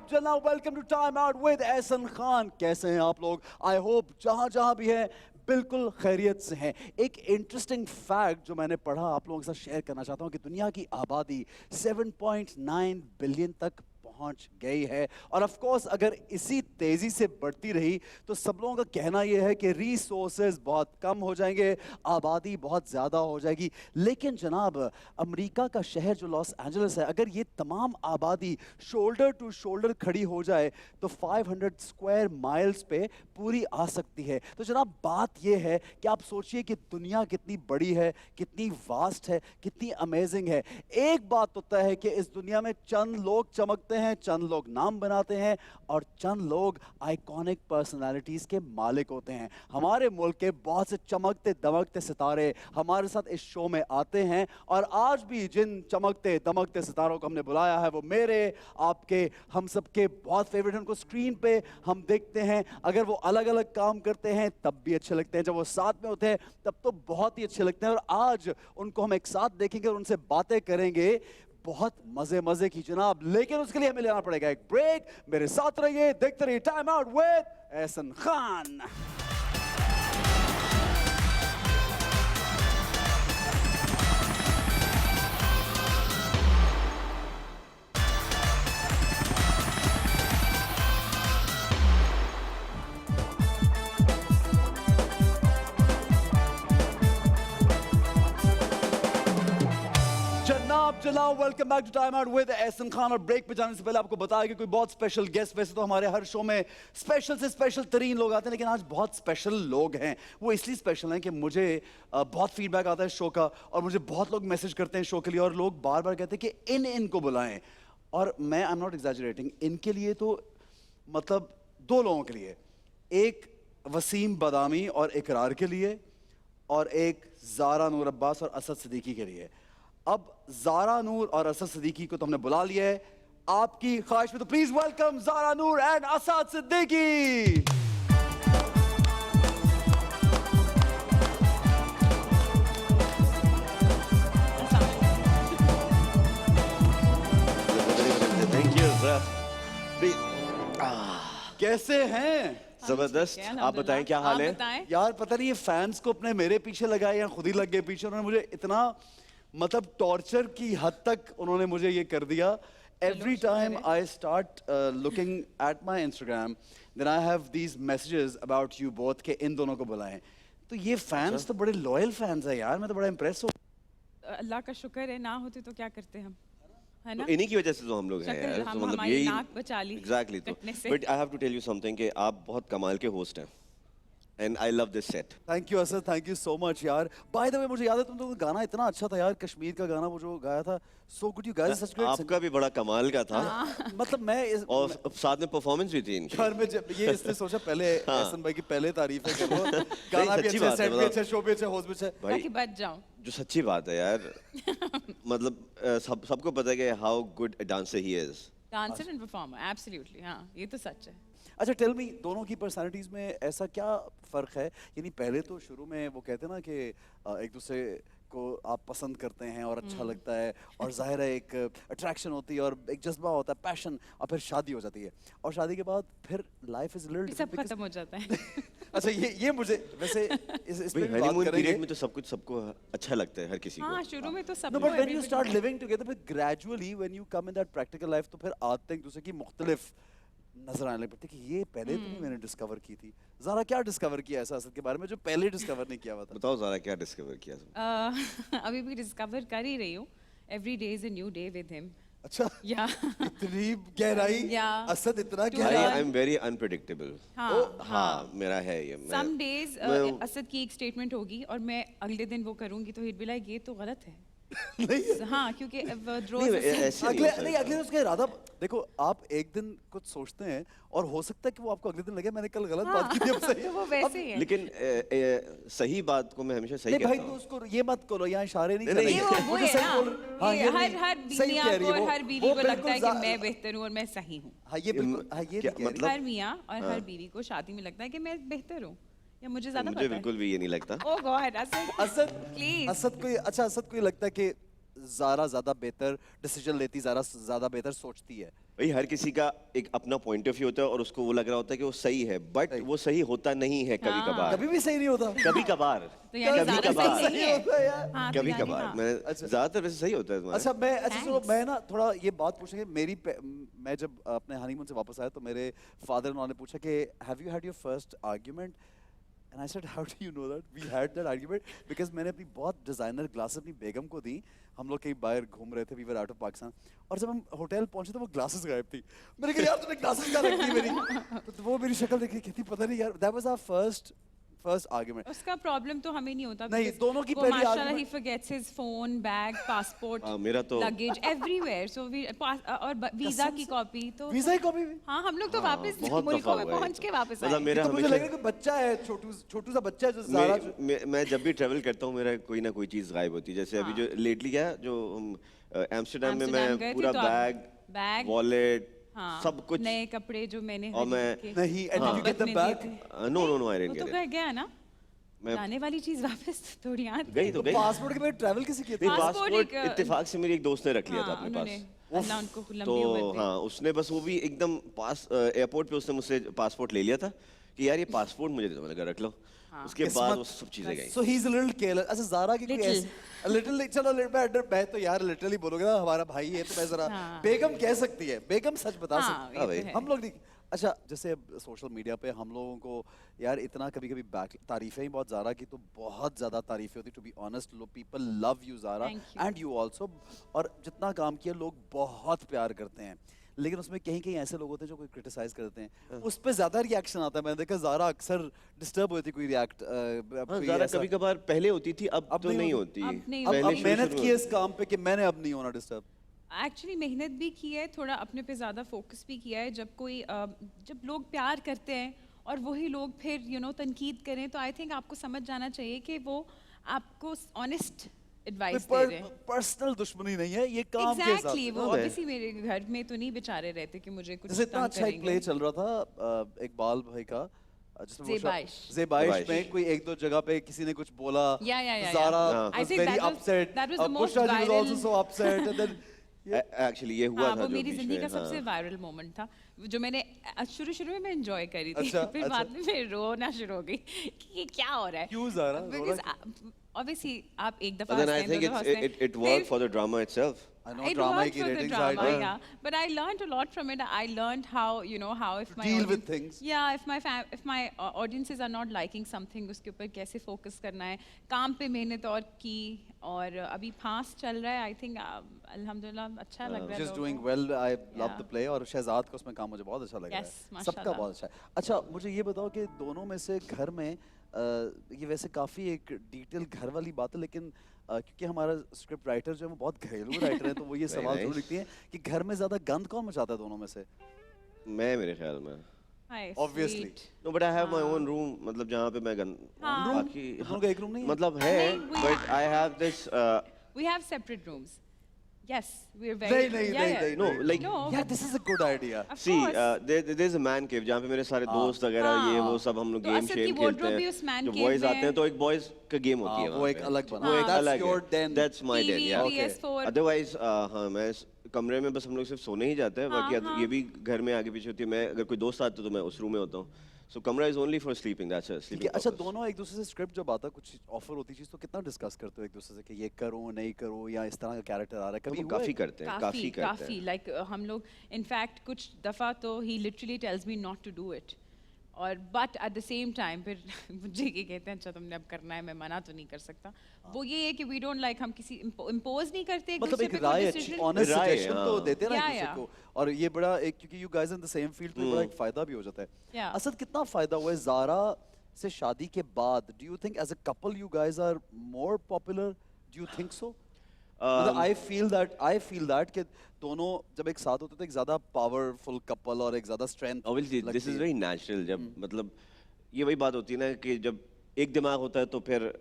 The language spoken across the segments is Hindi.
जनाब welcome to time out with Ehsan Khan. कैसे हैं आप लोग? आई होप जहां जहां भी हैं बिल्कुल खैरियत से हैं। एक इंटरेस्टिंग फैक्ट जो मैंने पढ़ा आप लोगों के साथ शेयर करना चाहता हूं कि दुनिया की आबादी 7.9 बिलियन तक पहुंच गई है और ऑफ कोर्स अगर इसी तेजी से बढ़ती रही तो सब लोगों का कहना यह है कि रिसोर्सेज बहुत कम हो जाएंगे, आबादी बहुत ज़्यादा हो जाएगी। लेकिन जनाब अमेरिका का शहर जो लॉस एंजलिस है, अगर ये तमाम आबादी शोल्डर टू शोल्डर खड़ी हो जाए तो 500 स्क्वायर माइल्स पे पूरी आ सकती है। तो जनाब बात यह है कि आप सोचिए कि दुनिया कितनी बड़ी है, कितनी वास्ट है, कितनी अमेजिंग है। एक बात तो तय है कि इस दुनिया में चंद लोग चमकते हैं, चंद लोग नाम बनाते हैं और चंद लोग आइकॉनिक पर्सनालिटीज के मालिक होते हैं। हमारे मुल्क के बहुत से चमकते दमकते सितारे हमारे साथ इस शो में आते हैं और आज भी जिन चमकते दमकते सितारों को हमने बुलाया है वो मेरे आपके हम सबके बहुत फेवरेट हैं। उनको स्क्रीन पे हम देखते हैं, अगर वो अलग अलग काम करते हैं तब भी अच्छे लगते हैं, जब वो साथ में होते हैं तब तो बहुत ही अच्छे लगते हैं। और आज उनको हम एक साथ देखेंगे और उनसे बातें करेंगे बहुत मजे मजे की जनाब। लेकिन उसके लिए हमें लेना पड़ेगा एक ब्रेक। मेरे साथ रहिए, देखते रहिए time out with Ehsan Khan. जनाब welcome back to time out with Ehsan Khan. और ब्रेक पे जाने से पहले आपको बताया कि कोई बहुत स्पेशल गेस्ट, वैसे तो हमारे हर शो में स्पेशल से स्पेशल तरीन लोग आते हैं लेकिन आज बहुत स्पेशल लोग हैं। वो इसलिए स्पेशल हैं कि मुझे बहुत फीडबैक आता है शो का और मुझे बहुत लोग मैसेज करते हैं शो के लिए और लोग बार बार कहते हैं कि इनको बुलाएं। और मैं आई एम नॉट एग्जैजरेटिंग, इनके लिए तो मतलब दो लोगों के लिए, एक वसीम बदामी और इकरार के लिए और एक ज़ारा नूर अब्बास और असद सिद्दीकी के लिए। अब ज़ारा नूर और असद सिद्दीकी को तो हमने बुला लिया है, आपकी ख्वाहिश में तो please welcome Zara Noor and Asad Siddiqui. Thank you कैसे हैं? जबरदस्त। आप बताएं क्या हाल है? यार पता नहीं ये फैंस को अपने मेरे पीछे लगाए या खुद ही लग गए पीछे। उन्होंने मुझे इतना मतलब टॉर्चर की हद तक उन्होंने मुझे ये कर दिया। Every time I start looking at my Instagram then I have these messages about you both के इन दोनों को बुलाएं। तो ये फैंस तो बड़े लॉयल फैंस है यार, मैं तो बड़ा इम्प्रेस हूँ। अल्लाह का शुक्र है, ना होते तो क्या करते हम, है ना? तो इन्हीं की वजह से तो हम लोग हैं यार। हम तो मतलब हमारी यही नाक बचा ली एग्जैक्टली। तो but I have to tell you something कि आप बहुत कमाल के होस्ट हैं and I love this set. Thank you Asad, thank you so much यार। बाय द वे मुझे याद है तुम लोगों का गाना इतना अच्छा था यार, कश्मीर का गाना वो जो गाया था, so good. You guys such great. आपका भी बड़ा कमाल का था। मतलब मैं और साथ में परफॉर्मेंस भी थी इनकी। यार मैं ये इसने सोचा पहले एहसन भाई की पहले तारीफ है कि वो गाना भी अच्छा, सेट भी अच्छा, शो भी अच्छा, होस्ट भी अच्छा भाई। ताकि बच जाऊं। जो सच्ची बात है यार मतलब सबको पता है कि how good a dancer he is. Dancer and performer, absolutely. हाँ, ये तो सच है। अच्छा टेल मी, दोनों की पर्सनालिटीज में ऐसा क्या फ़र्क है? यानी पहले तो शुरू में वो कहते हैं ना कि एक दूसरे को आप पसंद करते हैं और अच्छा लगता है और जाहिर है एक अट्रैक्शन होती है और एक जज्बा होता है, पैशन, और फिर शादी हो जाती है और शादी के बाद फिर लाइफ इज लिटिल सब खत्म हो जाता है। अच्छा ये मुझे वैसे इस पे भी बात हनीमून करेंगे। पीरियड में तो सब कुछ सबको अच्छा लगता है हर किसी को। हाँ, शुरू में तो सब। No, but when you start living together, but gradually when you come in that practical life, तो फिर आदतें एक दूसरे की मुख्तलिफ नजर आने लगती कि ये पहले तो नहीं मैंने डिस्कवर की थी। ज़ारा क्या डिस्कवर किया ऐसा असद के बारे में जो पहले डिस्कवर नहीं किया हुआ था? बताओ ज़ारा क्या डिस्कवर किया तुमने? अभी भी डिस्कवर कर ही रही हूँ। Every day is a new day with him. अच्छा या इतनी गहराई? असद इतना गहरा? I am very unpredictable. हाँ मेरा है ये। सम डेज असद की एक स्टेटमेंट होगी और मैं अगले दिन वो करूंगी तो he'd be like ये तो गलत है। नहीं हाँ क्योंकि wardrobe नहीं, से- ऐसे नहीं अगले हो नहीं सकता। अगले दिन उसका इरादा देखो आप एक दिन कुछ सोचते हैं और हो सकता है कि वो आपको अगले दिन लगे मैंने कल गलत बात की थी अब सही तो वो वैसे ही है लेकिन सही बात को मैं हमेशा सही नहीं भाई कहता तो हूँ। उसको ये मत करो यहाँ इशारे नहीं नहीं, करेंगे नहीं, ये वो मुझे है सही ना, बोल हाँ ये ये हर नहीं, हर सही मियाँ कह रही को है और वो हर बीवी वो को लगता है कि बिल्कुल मैं बेहतर हूँ और मैं सही हूँ हाँ ये बिल्कुल हाँ ये क्या नहीं कह रही मतलब? हर मियाँ और हर बीवी को शादी में लगता है कि मैं बेहतर हूँ या मुझे ज्यादा मुझे पता है बिल्कुल भी ये नहीं लगता। ओह गॉड असद असद प्लीज असद को अच्छा असद को ये लगता है कि ज़ारा ज्यादा बेहतर डिसीजन लेती ज़ारा ज्यादा बेहतर सोचती है भाई हर किसी का एक अपना पॉइंट ऑफ व्यू होता है और उसको वो लग रहा होता है कि वो सही है बट सही। वो सही होता नहीं है कभी हाँ। कभार। कभी भी सही नहीं होता कभी कभार तो यानी कभी ज़्यादा कभार सही नहीं है होता है यार हाँ, तो कभी यानी कभार हाँ। मैं अच्छा। ज्यादातर वैसे सही होता है तुम्हारा। अच्छा मैं अच्छा सुनो Thanks. मैं ना थोड़ा ये बात पूछेंगे मैं जब अपने हनीमून से वापस आया तो मेरे फादर इन लॉ ने पूछा कि have you had your first argument and I said how do you know that we had that argument because मैंने अपनी बहुत डिजाइनर ग्लासेस अपनी बेगम को दी हम लोग कहीं बाहर घूम रहे थे we were out of Pakistan और जब हम होटल पहुंचे तो वो ग्लासेस गायब थी मैंने कहा यार तूने ग्लासेस कहाँ रख दी मेरी तो वो मेरी शक्ल देख के कहती पता नहीं यार that was our first argument उसका प्रॉब्लम तो हमें नहीं होता नहीं, because दोनों की वो पहली माशाल्लाह argument- ही forgets his phone bag passport हाँ, मेरा तो- लगेज एवरीवेयर सो और वीजा कसम की से? कॉपी तो वीजा ही कॉपी भी हाँ हम लोग तो वापस बहुत मुल्कों दफा में हुआ है पहुंच ये के तो। वापस मतलब आए मेरा तो मुझे हमेशा लग रहा है कि बच्चा है छोटू छोटू सा बच्चा है जो ज़ारा मैं जब भी ट्रेवल करता हूँ मेरा कोई ना कोई चीज गायब होती है जैसे अभी जो लेटली क्या जो एम्स्टरडेम में मैं एम्स्टर्डम गए थे पूरा तो आप बैग बैग, वॉलेट हाँ, सब कुछ नए कपड़े जो मैंने और मैं- हनीमून के नहीं एंड हाँ। यू गेट द में दिए बैक थे। नो नो नो आई वो डिडंट तो गेट गया ना मैं लाने वाली चीज वापस थोड़ी याद गई तो तो गई पासपोर्ट के बाद ट्रैवल किसे किया नहीं था पासपोर्ट पासपोर्ट एक, इत्तेफाक से मेरी एक दोस्त ने रख लिया था हाँ, अपने उन्होंने पास अल्लाह उनको तो लंबी उम्र दे हाँ उसने बस वो भी एकदम पास एयरपोर्ट पे उसने मुझसे पासपोर्ट ले लिया था कि यार ये पासपोर्ट मुझे दे दो मैंने कहा रख लो उसके बाद किस्मत। वो सब चीजें गई so he is a little careless अच्छा ज़ारा की कोई Little. ऐसी लिटिल चलो मैं तो यार लिटरली बोलोगे ना हमारा भाई है तो मैं जरा हाँ। बेगम कह सकती है बेगम सच बता हाँ, सकती ये हाँ तो भाई। है। हम लोग नहीं अच्छा जैसे अब सोशल मीडिया पे हम लोगों को यार इतना कभी कभी बैक तारीफें ही बहुत ज़ारा की तो बहुत ज़्यादा तारीफें होती to be honest people love you Zara Thank you. And you also और जितना काम किया लोग बहुत प्यार करते हैं लेकिन उसमें कहीं कहीं ऐसे लोग होते हैं जो कोई क्रिटिसाइज करते हैं उस पे ज्यादा रिएक्शन आता है मैंने देखा ज़ारा अक्सर डिस्टर्ब होती कोई रिएक्ट हाँ ज़रा कभी कभार पहले होती थी अब तो नहीं होती अब नहीं अब पहले होती। शुरू मेहनत शुरू की है इस काम पे कि मैंने अब नहीं होना डिस्टर्ब एक्चुअली मेहनत भी की है थोड़ा अपने पे ज़्यादा फोकस भी किया है जब कोई जब लोग प्यार करते हैं और वही लोग फिर तनकीद करें तो आई थिंक आपको समझ जाना चाहिए कि वो आपको ऑनेस्ट एडवाइस दे रहे हैं पर्सनल दुश्मनी नहीं है ये काम के हिसाब एग्जैक्टली से वो हाँ, मैं- ऑब्वियसली मेरे घर में तो नहीं बेचारे रहते कि मुझे कुछ जैसे इतना तंग अच्छा एक प्ले करेंगे। चल रहा था इकबाल भाई का जिसमें वो ज़ेबाइश। ज़ेबाइश ज़ेबाइश। में कोई एक दो जगह पे किसी ने कुछ बोला Yeah. ज़ारा हाँ। I was think very that was- upset that was the most Bushra ji was also viral- so upset and then actually ये हुआ हाँ था वो जो मेरी बीच जिंदगी में, का सबसे हाँ। वायरल मोमेंट था जो मैंने शुरू में एंजॉय करी थी अच्छा, फिर अच्छा। बाद में फिर रोना शुरू हो गई कि ये क्या हो रहा है क्यों ज़ारा? बिकॉज रोना ऑब्वियसली आप एक दफा But then I हंसते हैं, think दो दफा हंसते हैं, it worked for the drama itself. I know It drama worked की for the ratings drama, are yeah. But I learned a lot from it. I learned how if my deal with audience- things. Yeah, if my audiences are not liking something, उसके ऊपर कैसे focus करना है, काम पे मेहनत और की और अभी फास्ट चल रहा है. I think अल्हम्दुलिल्लाह अच्छा लग रहा है. she's लोगों doing को. well I love Yeah. the play और शहजाद का उसमें काम मुझे बहुत अच्छा लग रहा Yes, है सबका माशाल्लाह. बहुत अच्छा है अच्छा मुझे ये बताओ कि दोनों में से घर में ये वैसे काफी एक डिटेल घर वाली बात है लेकिन क्योंकि हमारा स्क्रिप्ट राइटर जो है वो बहुत घरेलू राइटर है तो वो ये Very सवाल जरूर nice. लिखती हैं कि घर में ज्यादा गंद कौन मचाता है दोनों में से मैं मेरे ख्याल में Hi, Obviously. sweet. No but I have my own room मतलब जहाँ पे मैं हाँ. बाकी दोनों का एक रूम नहीं है? मतलब है नहीं, we- but I have this We have separate rooms. Yes, we're नहीं very. नहीं yeah, नहीं yeah. नहीं No, नहीं। like- No, यार this is a good idea of see course. There is a man cave जहाँ पे मेरे सारे दोस्त वगैरह ये वो सब हम लोग तो गेम असद शेम की खेलते wardrobe भी उस हैं man जो cave बॉयज में आते हैं तो एक बॉयज का गेम होती है वो वहाँ एक पे। अलग बना वो एक That's अलग your है den. That's my TV, den या PS4. अदरवाइज हाँ मैं इस कमरे में बस हम लोग सिर्फ सोने ही जाते हैं बाकी हाँ, ये भी घर में आगे पीछे होती है मैं अगर कोई दोस्त आता है तो मैं उस रूम में होता हूँ सो कमरा is only for sleeping that's it ठीक है स्लीपिंग अच्छा दोनों एक दूसरे से स्क्रिप्ट जब आता है कुछ ऑफर होती चीज तो कितना डिस्कस करते हो एक दूसरे से कि ये करूं नहीं करूं या इस तरह का कैरेक्टर आ रहा है कभी हुआ काफी है? करते हैं काफी करते काफी हैं लाइक हम लोग इनफैक्ट कुछ दफा तो ही literally tells me not to do it और but at the same time फिर मुझे ये कहते हैं अच्छा तुमने अब करना है मैं मना तो नहीं कर सकता वो ये है कि वी डोंट लाइक हम किसी इम्पोज नहीं करते मतलब एक दूसरे पे राय कोई अच्छी decision. ऑनेस्ट राय, सजेशन तो हाँ। देते हैं ना एक Yeah, दूसरे yeah. को और ये बड़ा एक क्योंकि you guys in the same field तो ये बड़ा एक फायदा भी हो जाता है Yeah. असद कितना फायदा हुआ है ज़ारा से शादी के बाद do you think as a couple you guys are more popular do you think so मतलब आई फील दैट कि दोनों जब एक साथ होते तो एक ज्यादा पावरफुल कपल और एक ज्यादा strength obviously this is very natural. जब मतलब ये वही बात होती है ना कि जब एक दिमाग होता है तो फिर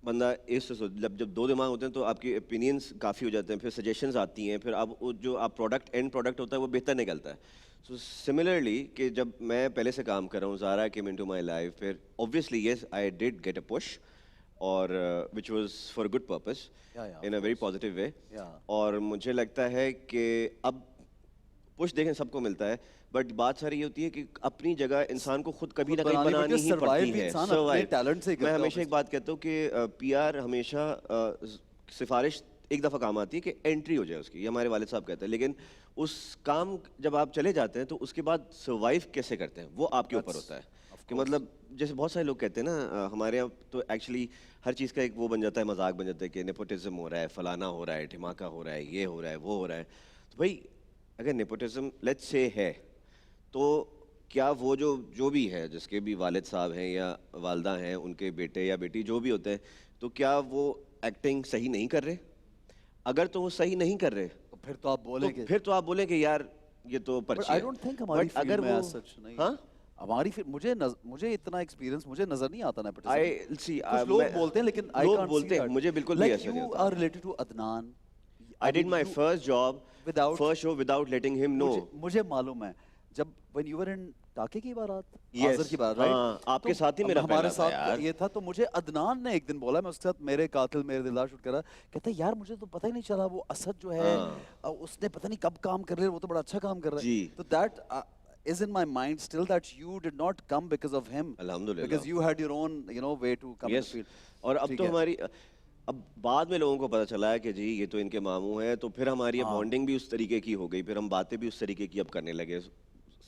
बंदा जब जब दो दिमाग होते हैं तो आपकी ओपिनियंस काफ़ी हो जाते हैं, फिर सजेशंस आती हैं, फिर अब वो जो आप एंड प्रोडक्ट होता है वो बेहतर निकलता है। सो सिमिलरली कि जब मैं पहले से काम कर रहा हूँ, Zara came into my life, फिर obviously yes I did get a push और which was for good purpose in a very positive way. और मुझे लगता है कि अब पुश देखें सबको मिलता है, बट बात सारी ये होती है कि अपनी जगह इंसान को खुद कभी ना कहीं बनानी बनानी पड़ती है, ही survive पड़ती भी है। इंसान अपने Survive। talent से ही मैं करता है, हमेशा एक बात कहता हूँ कि पीआर हमेशा सिफारिश एक दफ़ा काम आती है कि एंट्री हो जाए उसकी, ये हमारे वालिद साहब कहते हैं, लेकिन उस काम जब आप चले जाते हैं तो उसके बाद सर्वाइव कैसे करते हैं वो आपके ऊपर होता है। कि मतलब जैसे बहुत सारे लोग कहते हैं ना, हमारे यहाँ तो एक्चुअली हर चीज़ का एक वो बन जाता है, मजाक बन जाता है कि नेपोटिज्म हो रहा है, फलाना हो रहा है, ढिमाका हो रहा है, ये हो रहा है, वो हो रहा है। तो भाई अगर नेपोटिज्म लेट्स से है तो क्या वो जो भी है, जिसके भी वालिद साहब हैं या वालदा हैं, उनके बेटे या बेटी जो भी होते हैं, तो क्या वो एक्टिंग सही नहीं कर रहे? अगर तो वो सही नहीं कर रहे तो फिर तो आप बोले तो फिर तो आप बोलें कि यार ये तो पर्ची आई है। डोंट थिंक हमारी But अगर फील्ड में वो as such नहीं हाँ हमारी मुझे इतना एक्सपीरियंस मुझे नजर नहीं आता नेपोटिज्म। आई सी कुछ लोग बोलते हैं लेकिन आई लोग कांट बोलते हैं, मुझे बिल्कुल भी ऐसा नहीं यू होता। Are related to Adnan. I did my first job without- first show without letting him know. मुझे मालूम है जब when you were in टाके की बारात, Yes, आज़र की बारात, हाँ, right? आपके तो साथ ही मेरा हमारे पहला था साथ यार। ये था, तो मुझे अदनान ने एक दिन बोला, मैं उसके साथ मेरे कातिल मेरे दिलदार शूट करा, कहता है यार मुझे तो पता ही नहीं चला वो असद जो है उसने पता नहीं कब काम कर रहे हैं, वो तो बड़ा अच्छा काम कर रहा है। जी। तो that is in my mind still that you did not come because of him, अल्हम्दुलिल्लाह। because you had your own way to come Yes. to the field. और अब ठीक तो है। हमारी अब बाद में लोगों को पता चला है कि जी ये तो इनके मामू हैं, तो फिर हमारी हाँ। बॉन्डिंग भी उस तरीके की हो गई, फिर हम बातें भी उस तरीके की अब करने लगे,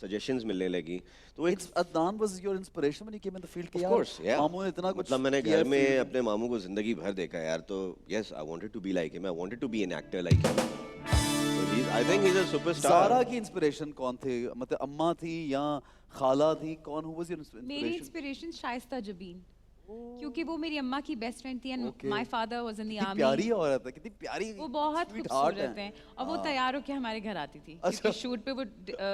सजेशंस मिलने लगी। तो एक Adnan was your inspiration when you came in the field कि Of यार course, yeah. मामू ने इतना कुछ मतलब मैंने किया घर है में field अपने मामू को जिंदगी भर देखा यार, तो yes I wanted to be like him, I wanted to be an actor like him. So I think he's a superstar. Zaara की इंस्पिरेशन कौन थे? मतलब अम्मा थी या खाला थी, कौन? Who was your मेरी inspiration? इंस्पिरेशन शाइस्ता जबीन, क्योंकि वो मेरी अम्मा की बेस्ट फ्रेंड थी and Okay. My father was in the कितनी आर्मी। प्यारी औरत है, कितनी प्यारी, वो बहुत sweet heart खूबसूरत हैं और वो तैयार होकर हमारे घर आती थी, अच्छा। क्योंकि शूट पे वो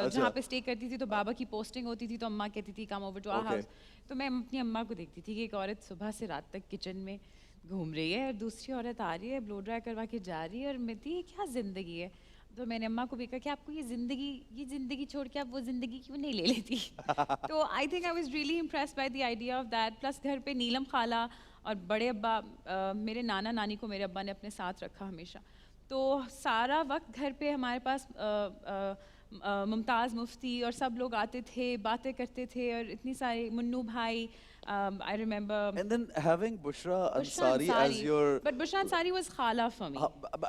जहाँ पे स्टे करती थी तो बाबा की पोस्टिंग होती थी, तो अम्मा कहती थी come over to our Okay. House. तो मैं अपनी अम्मा को देखती थी कि एक औरत सुबह से रात तक किचन में घूम रही है और दूसरी औरत आ रही है ब्लो ड्राई करवा के जा रही है, और मैं थी ये क्या ज़िंदगी है। तो मैंने अम्मा को भी कहा कि आपको ये ज़िंदगी छोड़ के आप वो ज़िंदगी क्यों नहीं ले लेती। तो I think I was really impressed by the idea of that. Plus घर पे नीलम खाला और बड़े अब्बा, मेरे नाना नानी को मेरे अब्बा ने अपने साथ रखा हमेशा, तो सारा वक्त घर पे हमारे पास मुमताज़ मुफ्ती और सब लोग आते थे, बातें करते थे, और इतनी सारी मुन्नू भाई, I remember And then having Bushra Ansari as your but Bushra Ansari was खाला for me.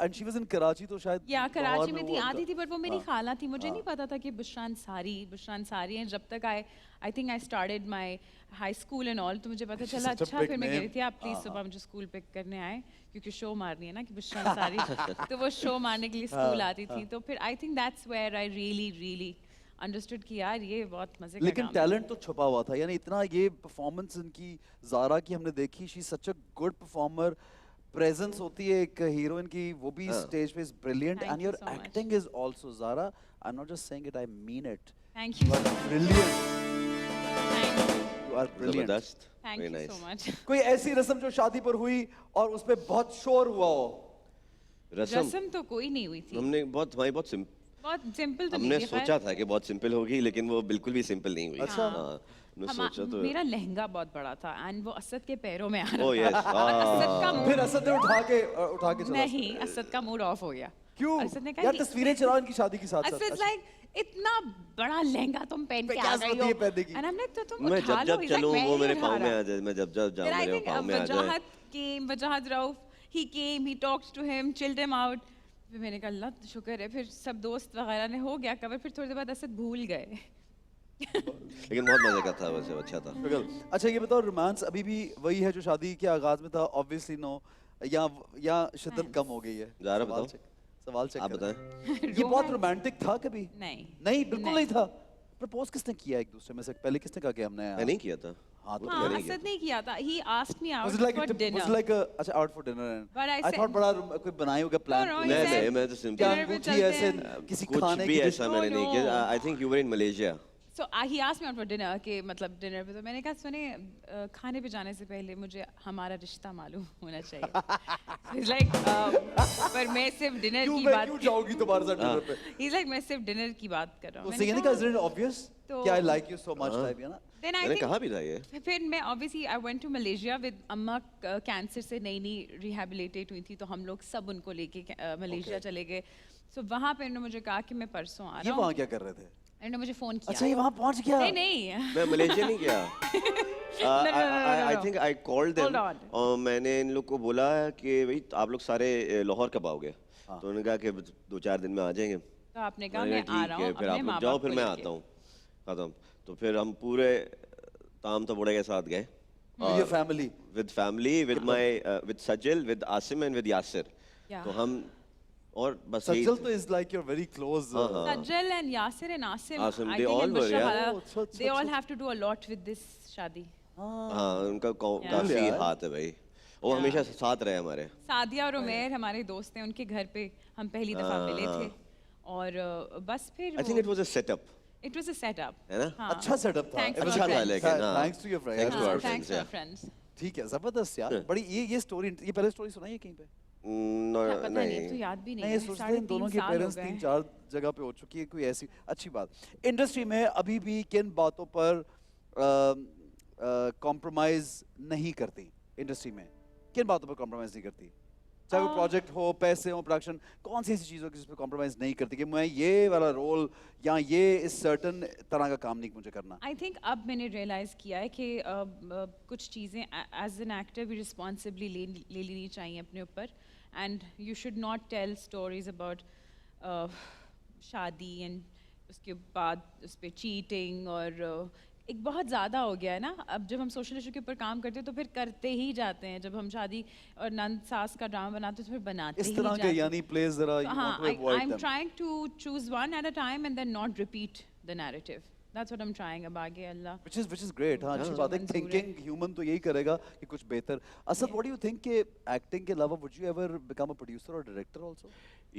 and she was in Karachi, तो शायद या लाहौर कराची में वो थी, उनका- आती थी, बट वो मेरी हाँ। खाला थी। मुझे नहीं पता था कि बुशरा अंसारी हैं जब तक I think I started my high school and all, तो मुझे पता She's चला। such a अच्छा, big फिर मैं कह रही name. थी आप प्लीज सुबह मुझे स्कूल पिक करने आए, क्योंकि शो मारनी है ना कि बुशरा अंसारी तो वो शो मारने के लिए स्कूल आती थी। तो फिर I think that's where I really understood कि यार ये बहुत मजे का लेकिन काम है। टैलेंट तो छुपा हुआ था, यानी इतना ये परफॉर्मेंस इनकी ज़ारा की हमने देखी, she such a good performer, presence होती है एक हीरोइन की, वो भी स्टेज पे is brilliant, Thank and you your so much. Acting is also Zara, I am not just saying it, I mean it, thank you you are brilliant, you are brilliant. जबरदस्त, thank very you nice. So much. कोई ऐसी रस्म जो शादी पर हुई और उस पे बहुत शोर हुआ हो? रस्म रस्म तो कोई नहीं हुई थी, हमने हमारी बहुत बहुत सिंपल तो हमने नहीं थी। खैर। सोचा था कि बहुत सिंपल होगी, लेकिन वो बिल्कुल भी सिंपल नहीं हुई। अच्छा। हाँ, हमने सोचा तो मेरा लहंगा बहुत बड़ा था एंड वो असद के पैरों में आ रहा Oh, yes. था। और असद का फिर मूड असद ने उठा के चला। नहीं, असद का मूड ऑफ हो गया। क्यों? असद ने कहा यार कि- तस्वीरें चलाओ इनकी शादी की साथ असद साथ। लाइक इतना बड़ा लहंगा तुम पहन के क्या आ जरूरत गई है हो, ये पहनने की? एंड आई एम लाइक तो तुम मैं उठा जब लो। जब He's like, चलूं मैं वो नहीं मेरे उठा पाँव में रहा। आ जाए, मैं जब जब जाऊं Then I मेरे think पाँव में आ जाए। Wajahad Rauf, he came, he talked to him, chilled him out. फिर मैंने कहा अल्लाह शुक्र है, फिर सब दोस्त वगैरह ने हो गया कवर, फिर थोड़ी देर बाद असद भूल गए। लेकिन बहुत मजे का था, वैसे अच्छा था। बिल्कुल। अच्छा ये बताओ, रोमांस अभी भी वही है जो शादी के आगाज में था? ऑब्वियसली नो, या शिद्दत कम हो गई है? ज़ारा सवाल बताओ। चेक आप करें। बताएं। ये बहुत रोमांटिक था कभी? नहीं नहीं, बिल्कुल नहीं था। प्रपोज किसने किया एक दूसरे में से? पहले किसने कहा कि हमने मैं नहीं किया था। हाँ तो हाँ, नहीं किया असद नहीं किया था. He asked me out was it like for dinner. was it like a अच्छा out for dinner and But I I said- thought बड़ा कोई बनाई होगा प्लान no, तो he नहीं said- नहीं, मैं तो क्या dinner पे सिंपल अंगूठी चलते ऐसे हैं। किसी कुछ खाने भी की ऐसा No, मैंने नहीं किया। no. I think you were in Malaysia. So he asked me out for dinner कि मतलब डिनर पे, तो मैंने कहा सुने खाने पे जाने से पहले मुझे हमारा रिश्ता मालूम होना चाहिए. So he's like पर मैं सिर्फ डिनर क्यों की मैं बात क्यों जाऊंगी तुम्हारे साथ डिनर पे? He's like मैं सिर्फ डिनर की बात कर रहा हूँ. तो मैंने सही नहीं कहा, कहा, isn't it obvious तो- कि I like you so much type, है ना? Then I मैंने think कहा भी था ये। फिर मैं obviously I went to Malaysia with अम्मा कैंसर से नई रिहेबिलिटेट हुई थी, तो हम लोग सब उनको लेके मलेशिया चले गए. So वहाँ पे उन्होंने मुझे कहा कि मैं परसों आ ये रहा वहाँ हूँ. क्या कर रहे थे? उन्होंने मुझे फोन किया. अच्छा ये वहाँ पहुँच गया? नहीं नहीं. मैं मलेशिया नहीं गया। आई no. Think I called Hold them on. और मैंने इन लोग को बोला कि भाई आप लोग सारे लाहौर कब आओगे? हाँ। तो उन्होंने कहा कि 2-4 दिन में आ जाएंगे। तो आपने कहा मैंने मैं कहा, आ ठीक रहा है, हूँ फिर अपने आप माँ लोग जाओ बाप फिर को मैं लेके. आता हूँ। खत्म। तो फिर हम पूरे ताम तबोड़े के साथ गए। With your family? With family, with my with Sajil, with Asim and with Yasir. Yeah. तो हम और बस यही सज्जल तो is like you're very close. Sajjal and Yasir and Asim, Asim, I they think all and were, Bushra yeah. Hala, Oh, अच्छा, they all अच्छा. have to do a lot with this शादी. हाँ उनका Yeah. काफी यार। हाथ है भाई। वो हमेशा साथ रहे हमारे। सादिया और उमेर हमारे दोस्त हैं, उनके घर पे हम पहली दफा मिले थे और बस फिर I think it was a setup. it was a setup. है ना? हाँ. अच्छा setup था. Thanks It to was our अच्छा था friends. लेकिन हाँ। Thanks to your friends. Thanks to our हाँ, thanks friends, to our yeah. friends. ठीक है, जबरदस्त यार. बड़ी ये स्टोरी, ये पहले स्टोरी सुनाई है कहीं पे? पता नहीं, अब तो नहीं। याद भी नहीं नहीं, ये है. सोचते हैं इन दोनों 3.5 के साल हो पेरेंट्स गए. 3-4 जगह पे हो चुकी है, कोई ऐसी अच्छी बात. इंडस्ट्री में अभी भी किन बातों पर कॉम्प्रोमाइज नहीं करती इंडस्ट्री में? किन बातों पर कॉम्प्रोमाइज नहीं करती? चाहे वो प्रोजेक्ट हो, पैसे हो, प्रोडक्शन, कौन सी ऐसी चीज़ हो जिस पे कॉम्प्रोमाइज नहीं करती कि मैं ये वाला रोल या ये इस सर्टन तरह का काम नहीं मुझे करना? आई थिंक अब मैंने रियलाइज़ किया है कि कुछ चीज़ें एज एन एक्टर भी रिस्पॉन्सिबली ले लेनी चाहिए अपने ऊपर. And you should not tell stories about शादी एंड उसके बाद उस पर चीटिंग और एक बहुत ज़्यादा हो गया है ना. अब जब हम सोशल इशू के ऊपर काम करते हैं तो फिर करते ही जाते हैं. जब हम शादी और नंद सास का ड्रामा बनाते हैं तो फिर बनाते इस ही तरह जाते के हैं. यानी प्लेस जरा you हाँ, want to avoid I'm them. trying to choose one at a time and then not repeat the narrative. That's what I'm trying. अब आगे अल्लाह. Which is great. हाँ, अच्छी बात है. मंजूर है. Thinking human तो यही करेगा कि कुछ बेहतर. Asad, what do you think कि acting के अलावा would you ever become a producer or director also?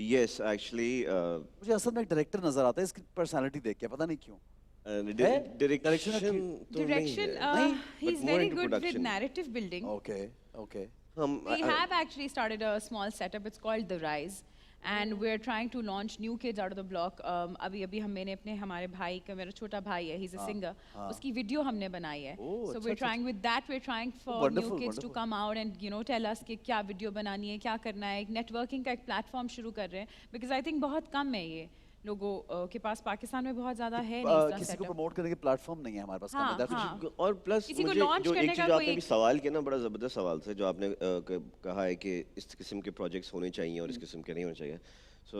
Yes, actually मुझे असद में एक डायरेक्टर नजर आता है इसकी पर्सनालिटी देख के, पता नहीं क्यों. डायरेक्शन तो नहीं Direction. है। नहीं, He's but more very into good with production. narrative building. Okay, okay. हम We have actually started a small setup. It's called The Rise. And we're trying to launch new kids out of the block. अभी मैंने अपने हमारे भाई का, मेरा छोटा भाई है, he's a singer. उसकी वीडियो हमने बनाई है. Oh, So अच्छा, we're trying with that. We're trying for wonderful, new kids to wonderful. come out and tell us कि क्या वीडियो बनानी है, क्या करना है. एक networking का एक platform शुरू कर रहे हैं. Because I think बहुत कम है ये लोगों के पास. पाकिस्तान में बहुत ज़्यादा है नहीं इसका किसी को setup. प्रमोट करने के प्लेटफॉर्म नहीं है हमारे पास. हाँ, That's हाँ. which और प्लस किसी को मुझे launch जो करने एक का चीज कोई आपने भी सवाल किया ना, बड़ा जबरदस्त सवाल था जो आपने कहा है कि इस किस्म के प्रोजेक्ट्स होने चाहिए और इस किस्म के नहीं होने चाहिए. So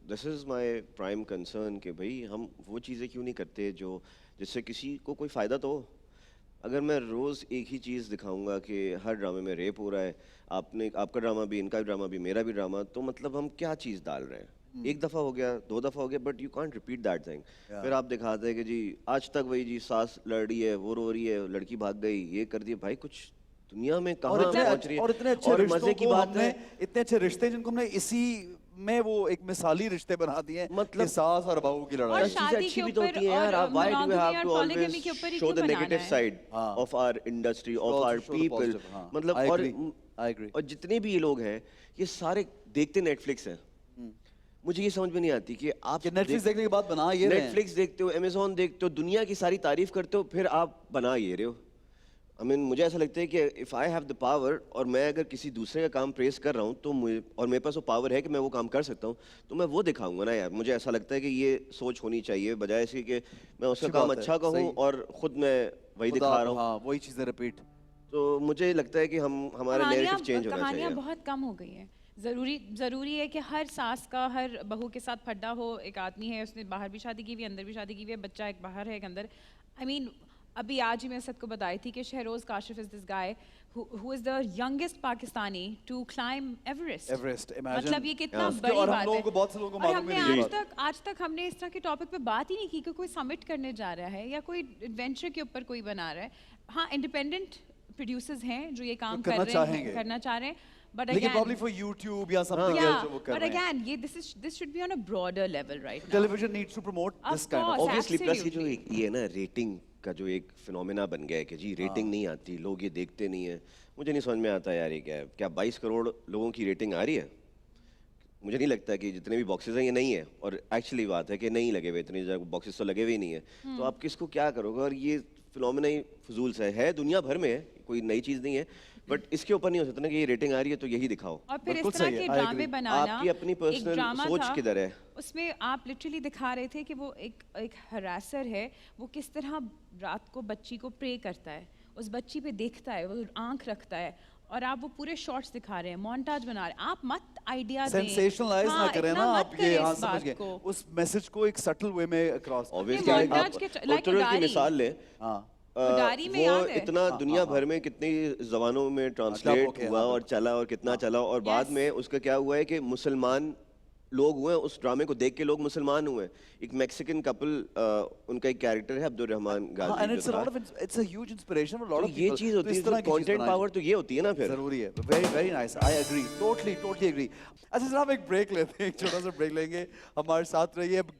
this is my prime concern कि भाई हम वो चीज़ें क्यों नहीं करते जो जिससे किसी को कोई फ़ायदा तो हो. अगर मैं रोज़ एक ही चीज़ दिखाऊंगा कि हर ड्रामे में रेप हो रहा है, आपका ड्रामा भी, इनका भी ड्रामा भी, मेरा भी ड्रामा, तो मतलब हम क्या चीज़ डाल रहे हैं. एक दफ़ा हो गया, 2 दफ़ा हो गया, but you can't repeat that thing. फिर आप दिखाते हैं कि जी आज तक वही जी सास लड़ रही है, वो रो रही है, लड़की भाग गई, ये कर दिया. भाई कुछ दुनिया में कहाँ पहुँच रही है. और इतने अच्छे और रिश्तों मजे की को बात हमने, है, इतने अच्छे रिश्ते जिनको हमने इसी में वो एक मिसाली रिश्ते बना दिए हैं, मतलब- कि सास और बहू की और लड़ाई. चीजें शादी अच्छी के भी तो ऊपर होती हैं यार. और आप why do you monogamy have और to polygamy always के ऊपर ही show क्यों the बनाना negative है? side हाँ. of our industry, of Also our show the people? positive, हाँ. मतलब I और agree, I agree. और जितने भी ये लोग हैं ये सारे देखते नेटफ्लिक्स हैं. मुझे ये समझ में नहीं आती कि आप कि नेटफ्लिक्स देखने के बाद बना ये रहे हैं. नेटफ्लिक्स देखते हो, अमेज़ॉन देखते हो, दुनिया की सारी तारीफ करते हो, फिर आप बना ये रहे हो. आई मीन मुझे ऐसा लगता है कि if I have the power और मैं अगर किसी दूसरे का काम प्रेस कर रहा हूँ तो मुझे, और मेरे पास वो पावर है कि मैं वो काम कर सकता हूँ, तो मैं वो दिखाऊंगा ना यार. मुझे ऐसा लगता है कि ये सोच होनी चाहिए बजाय इसके कि मैं उसका अच्छी काम बात है, अच्छा कहूँ सही. और खुद मैं वही खुदा, दिखा रहा हूँ. हाँ, वही चीजें रिपीट. तो मुझे लगता है कि हमारा नैरेटिव चेंज होना कहानियाँ चाहिए. बहुत कम हो गई हैं. ज़रूरी है कि हर सास का हर बहू के साथ फड्डा हो. एक आदमी है, उसने बाहर भी शादी की हुई है, अंदर भी शादी की हुई है, बच्चा एक बाहर है, एक अंदर. आई मीन अभी आज ही मैं असद को बताई थी कि Shahroz Kashif is this guy who is the youngest Pakistani to climb Everest. Everest, imagine. मतलब ये कितना Yeah. बड़ी और हम बात लोगों है। को बहुत से लोगों को और मालूम ही हमने नहीं आज है। तक हमने इस तरह के टॉपिक पे बात ही नहीं की कि कोई समिट करने जा रहा है या कोई एडवेंचर के ऊपर कोई बना रहा है। हाँ, इंडिपेंडेंट प्रोड्यूसर्स हैं जो ये काम जो करना कर रहे हैं, चाहेंगे। करना चाह रहे हैं, बट लेकिन अगेन probably for YouTube या something else जो वो कर but रहे हैं। again ये this should be on a broader level right now. Television needs to promote Of this kind of. course. Obviously plus ये जो Absolutely. ये ना रेटिंग का जो एक फिनोमेना बन गया है कि जी रेटिंग नहीं आती, लोग ये देखते नहीं है। मुझे नहीं समझ में आता यार ये क्या है। क्या 22 करोड़ लोगों की रेटिंग आ रही है? मुझे नहीं लगता कि जितने भी बॉक्सेस हैं ये नहीं है, और एक्चुअली बात है कि नहीं लगे हुए, इतने बॉक्सेस तो लगे हुए ही नहीं है। तो आप किसको क्या करोगे? और ये फिनोमेना ही फजूल सा है, दुनिया भर में है, कोई नई चीज़ नहीं है, बट इसके ऊपर नहीं हो सकता ना कि ये रेटिंग आ रही है तो यही दिखाओ। और फिर बिल्कुल इस तरह सही है, के I ड्रामे agree. बनाना आपकी अपनी एक personal ड्रामा सोच था, किधर है? उसमें आप लिटरली दिखा रहे थे कि वो एक हरासर है, वो किस तरह रात को बच्ची को प्रे करता है, उस बच्ची पे देखता है, वो आंख रखता है, और आप वो पूरे शॉट्स दिखा रहे हैं, मोन्टाज बना रहे हैं। आप मत आइडिया दें, सेंसेशनलाइज ना करें ना आप, ये हाँ समझ गए, को उस मैसेज को एक सटल वे में क्रॉस। ऑब्वियसली montage आप के like उत्तरों की उडारी। मिसाल लें। हाँ उडारी में वो याद है? इतना दुनिया भर में कितनी जबानों में ट्रांसलेट okay, हुआ हाँ, और चला और कितना चला, और बाद Yes. में उसका क्या हुआ है कि मुसलमान लोग हुए, उस ड्रामे को देख के लोग मुसलमान हुए। एक मैक्सिकन कपल, उनका एक कैरेक्टर है अब्दुल रहमान हाँ, गाजी and it's जो a था। lot of it's a huge inspiration for a lot तो of ये people. चीज तो होती इस है, तरह की चीज़ कंटेंट बनानी पावर तो ये होती है ना फिर। जरूरी है। Very nice, I agree, totally agree. अच्छा जनाब एक ब्रेक लेते हैं, एक छोटा सा ब्रेक लेंगे, हमारे साथ रहिए। अब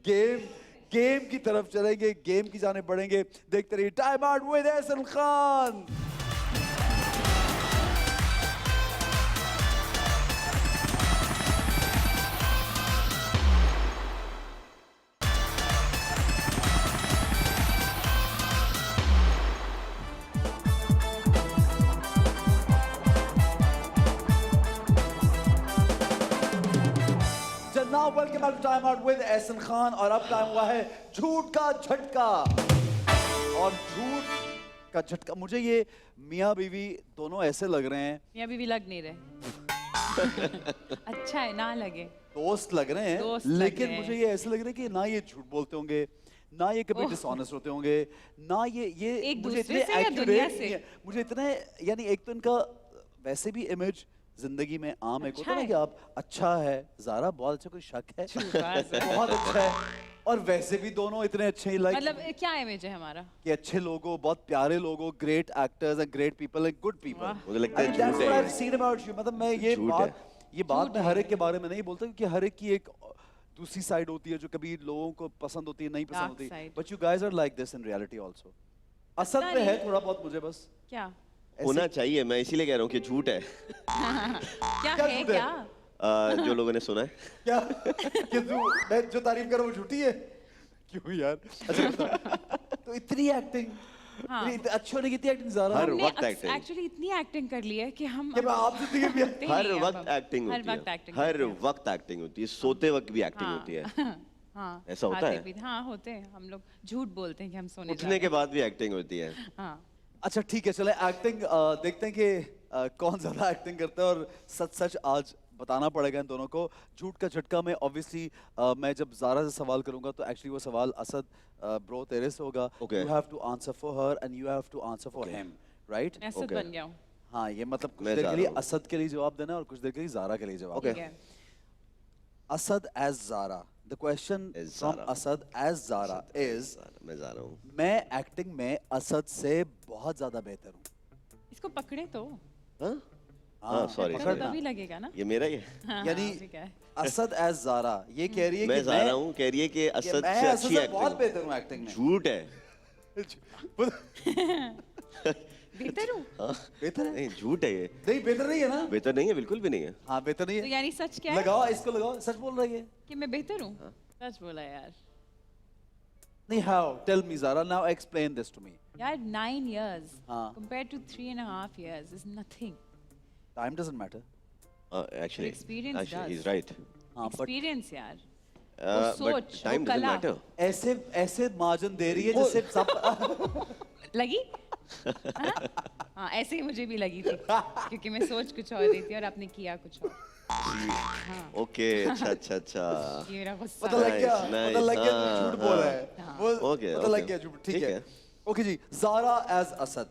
गेम की तरफ चलेंगे, गेम की जाने बढ़ेंगे। देखते रहिए time out with Ehsan Khan. जनाब welcome back to time out with Ehsan Khan, और अब टाइम हुआ है झूठ का झटका। और झूठ का झटका, मुझे ये मियाँ बीवी दोनों ऐसे लग रहे हैं, या भी लग नहीं रहे। अच्छा है ना लगे, दोस्त लग रहे हैं, दोस्त लग लेकिन रहे हैं। मुझे ये ऐसे लग रहा है कि ना ये झूठ बोलते होंगे, ना ये कभी ओह। डिसऑनेस्ट होते होंगे, ना ये एक मुझे दूसरे इतने से या accurate दुनिया नहीं से? है। मुझे इतने, यानी एक तो इनका वैसे भी इमेज जिंदगी में आम एक होता है ना है। कि आप अच्छा है, ज़ारा बहुत अच्छा, कोई शक है बस। बहुत अच्छा है, और वैसे भी दोनों इतने अच्छे ही, लाइक मतलब क्या इमेज है हमारा? कि अच्छे लोगों, बहुत प्यारे लोगों, great actors and great people and good people. वाह। मुझे लगता है I mean, that's झूठ what है I've seen about you. मतलब मैं ये झूठ बात मैं हर एक के बारे में नहीं बोलता, क्योंकि हर एक की एक दूसरी साइड होती है जो कभी लोगों को पसंद होती है, नहीं पसंद Dark होती। side. But you guys are like this in reality also. असल पता में है नहीं। थोड़ा बहुत, मुझे बस क्या होना चाहिए, मैं इसीलिए कह रहा हूँ कि झूठ है। क्या क्या है झूठ है? क्या? जो लोगों ने सुना है। क्या कि मैं जो तारीफ कर रहा हूँ वो झूठी है? क्यों यार? अच्छा बता। तो इतनी एक्टिंग, हाँ। अच्छी होने की इतनी एक्टिंग ज़्यादा हर है वक्त acting। एक्चुअली इतनी एक्टिंग कर ली है कि हम कि मैं आप जिंदगी में करते ही हर नहीं हैं वक्त अब। एक्टिंग हर होती वक्त है, एक्टिंग हर करते हैं। वक्त एक्टिंग होती है, सोते वक्त भी एक्टिंग हाँ। होती है, हाँ, ऐसा होता खाते है? पीते- हाँ होते हैं, हम लोग झूठ बोलते हैं कि हम सोने जा उठने रहे के हैं। बाद भी एक्टिंग होती है। हाँ अच्छा ठीक है, चले एक्टिंग देखते हैं कि कौन ज्यादा एक्टिंग करता है, और सच आज बताना पड़ेगा इन दोनों को। झूठ का झटका में ऑब्वियसली मैं जब ज़ारा से सवाल करूंगा तो एक्चुअली वो सवाल असद ब्रो तेरे से होगा। Okay. You have to answer for her and you have to answer for him, right? मैं असद Okay. बन गया हूँ। हाँ, ये मतलब कुछ मैं देर जा के लिए रहा हूँ। असद के लिए जवाब देना और कुछ देर के लिए ज़ारा के लिए जवाब Okay. ठीक है। Asad as Zara, the question As from Zara. Asad as Zara is, मैं जा रहा हूँ। मैं एक्टिंग में असद से बहुत ज़्यादा बेहतर हूँ। इसको पकड़े तो हाँ हाँ, sorry, पकड़ो sorry। तभी लगेगा ना। ये मेरा ही है। हाँ, यानी हाँ, ठीक है। असद एज ज़ारा ये कह रही है मैं कि जा रहा हूँ, कह रही है कि कि असद मैं से असद अच्छी से बहुत एक्टिंग। बेहतर हूँ एक्टिंग में। झूठ है। बेहतर हूँ? हाँ, बेहतर है? नहीं झूठ है ये, नहीं बेहतर नहीं है ना? बेहतर नहीं है, बिल्कुल भी नहीं है। हाँ बेहतर नहीं तो है। यानी सच क्या है लगाओ इसको, लगाओ, सच बोल रही है। कि मैं बेहतर हूँ? सच बोला यार। नहीं, how? Tell me Zara, now explain this to me. यार 9 years हाँ। compared to 3.5 years is nothing. Time doesn't matter. Actually, experience does. he's right. हाँ, बट Experience यार। But सोच, वो time doesn't कला। matter. ऐसे ऐसे मार्जिन दे रही है जैसे सब लगी? हाँ? हाँ ऐसे ही मुझे भी लगी थी क्योंकि मैं सोच कुछ और रही थी और आपने किया कुछ और। Okay, अच्छा अच्छा। ये मेरा गुस्सा। पता लग गया, Nice, पता लग गया nice, झूठ बोल रहा है। हाँ। वो Okay, पता लग okay. गया झूठ, ठीक है। ओके जी, ज़ारा एज असद,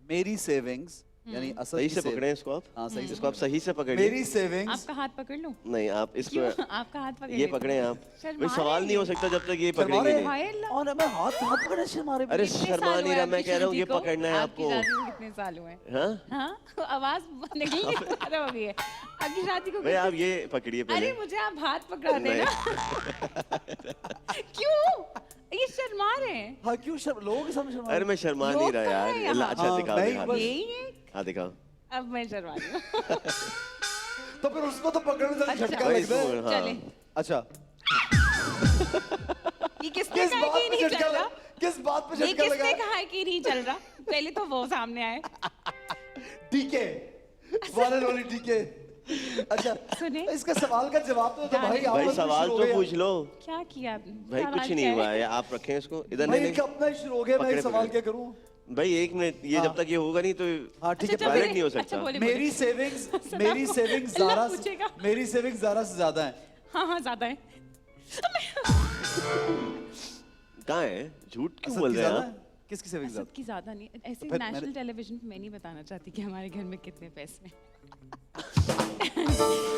मेरी सेविंग्स यानी असद सही की से सेव- पकड़े इसको आप। हाँ सही से इसको आप सही से पकड़िए। मेरी सेविंग्स आपका हाथ पकड़ लूं? नहीं आप इसको क्यों? आपका हाथ पकड़ ये लेती पकड़े हूँ। आप। शर्मा भाई सवाल रहे नहीं हो हैं। सकता जब तक ये शर्मा पकड़ेंगे रहे नहीं। हाय अल्लाह। और मैं हाथ पकड़े शर्मा रहे। अरे कितने शर्मा साल नहीं हुए रहा, आपकी मैं कह रहा हूँ शादी ये को? पकड़ना है आपकी आपको। शादी को कितने साल हुए? हाँ हाँ आवाज निकलनी खत्म हो गई है। आपकी शादी को भाई कितने- आप ये पकड़िए अरे पहले। मुझे आप हाथ पकड़ा देना। क्यों? ये शर्मा रहे हैं। हाँ क्यों लोगों के सामने शर्मा अरे मैं शर्मा नहीं लोग रहा कहाँ यार। हैं यहाँ? अल्लाह, अच्छा हाँ, दिखाओ मैं दिखाओ। बस- यही है। हाँ दिखाओ। अब मैं शर्मा रही हूँ। तो फिर उसको तो पकड़ने से अच्छा। झटका भाई लगता है। इसको- हाँ। चले। अच्छा ये किसने किस कहा बात कि ये पे नहीं झटका चल रहा? किस बात पे ये झटका किसने लगा? कहा है कि नहीं चल रहा? पहले तो वो सामने आए। DK one and only DK. अच्छा सुने? इसका सवाल का जवाब तो भाई भाई, आपस भाई में सवाल शुरू हो तो गया। पूछ लो। क्या किया आपने? भाई सवाल कुछ नहीं क्या हुआ है? है, आप रखें इसको इधर। भाई नहीं इनका अपना ही शुरू हो गया, मैं पकड़े, सवाल पकड़े। क्या करूं? भाई एक मिनट, ये हाँ। जब तक ये होगा नहीं तो हाँ ठीक है, अच्छा, valid बोले- नहीं हो अच्छा, सकता। बोले- मेरी बोले। सेविंग्स सुना मेरी वो। सेविंग्स अल्लाह ज़ारा पूछेगा। मेरी सेविंग्स ज़ारा से ज्यादा है। हाँ हाँ ज्यादा है। कहाँ है? झूठ क्यों असद बोल की रहे हैं ज्यादा आप? है? किसकी सेविंग्स असद ज्यादा? की ज्यादा नहीं, ऐसे फिर नेशनल मैंने- टेलीविजन पे मैं नहीं बताना चाहती कि हमारे घर में कितने पैसे हैं।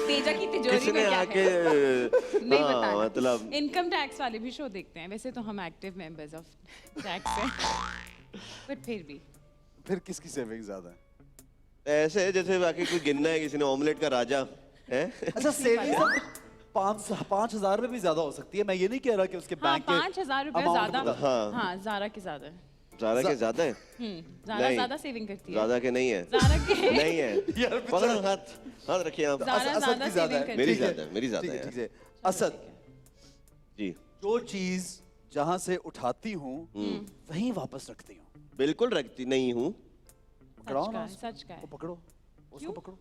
तेजा की तिजोरी किसने में क्या आके है? नहीं हाँ, बताना। मतलब इनकम टैक्स वाले भी शो देखते हैं, वैसे तो हम एक्टिव मेंबर्स ऑफ टैक्स हैं, पर फिर भी फिर किसकी सेविंग्स ज्यादा है? ऐसे है जैसे बाकी कोई गिनना है किसी ने ऑमलेट का राजा है। अच्छा सेविंग्स 5,000 में भी ज्यादा हो सकती है। मैं ये नहीं कह रहा कि उसके हाँ बैंक के 5,000 रुपया amount ज्यादा। बता। हाँ। हाँ जारा की ज्यादा है। ज़्यादा के ज़्यादा है? जारा नहीं। ज्यादा सेविंग करती है। ज़्यादा के नहीं है। जारा के नहीं है। यार, पकड़ो हाथ, हाथ रखिए आप। ज़ारा असद ज्यादा की ज्यादा सेविंग है। करती मेरी ठीक है, ज्यादा है, मेरी ज्यादा ठीक है, है। ठीक है। असद, जी जो चीज जहां से उठाती हूँ वहीं वापस रखती हूँ। बिल्कुल रखती नहीं हूँ। पकड़ाओ सच का ना है, उसको। सच का है। वो पकड़ो, उसको क्यों? पकड़ो।